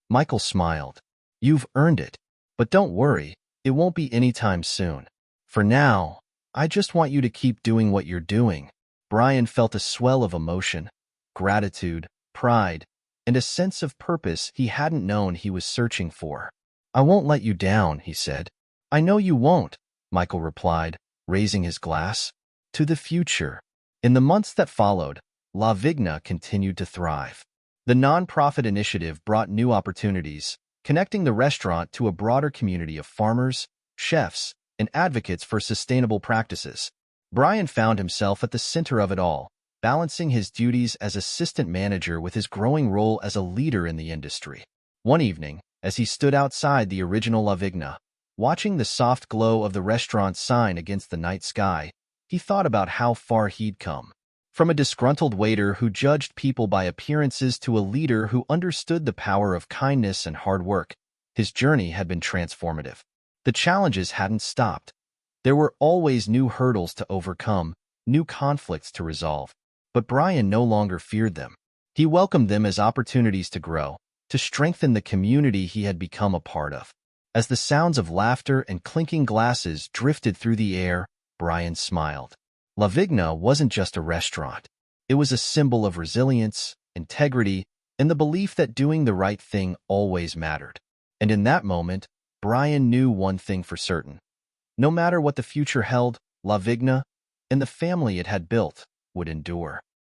Michael smiled. You've earned it. But don't worry, it won't be anytime soon. For now, I just want you to keep doing what you're doing. Brian felt a swell of emotion, gratitude, pride, and a sense of purpose he hadn't known he was searching for. I won't let you down, he said. I know you won't, Michael replied, raising his glass. To the future. In the months that followed, Lavigna continued to thrive. The nonprofit initiative brought new opportunities, connecting the restaurant to a broader community of farmers, chefs, and advocates for sustainable practices. Brian found himself at the center of it all, balancing his duties as assistant manager with his growing role as a leader in the industry. One evening, as he stood outside the original Lavigna, watching the soft glow of the restaurant's sign against the night sky, he thought about how far he'd come. From a disgruntled waiter who judged people by appearances to a leader who understood the power of kindness and hard work, his journey had been transformative. The challenges hadn't stopped. There were always new hurdles to overcome, new conflicts to resolve. But Brian no longer feared them. He welcomed them as opportunities to grow, to strengthen the community he had become a part of. As the sounds of laughter and clinking glasses drifted through the air, Brian smiled. Lavigna wasn't just a restaurant. It was a symbol of resilience, integrity, and the belief that doing the right thing always mattered. And in that moment, Brian knew one thing for certain. No matter what the future held, Lavigna and the family it had built would endure.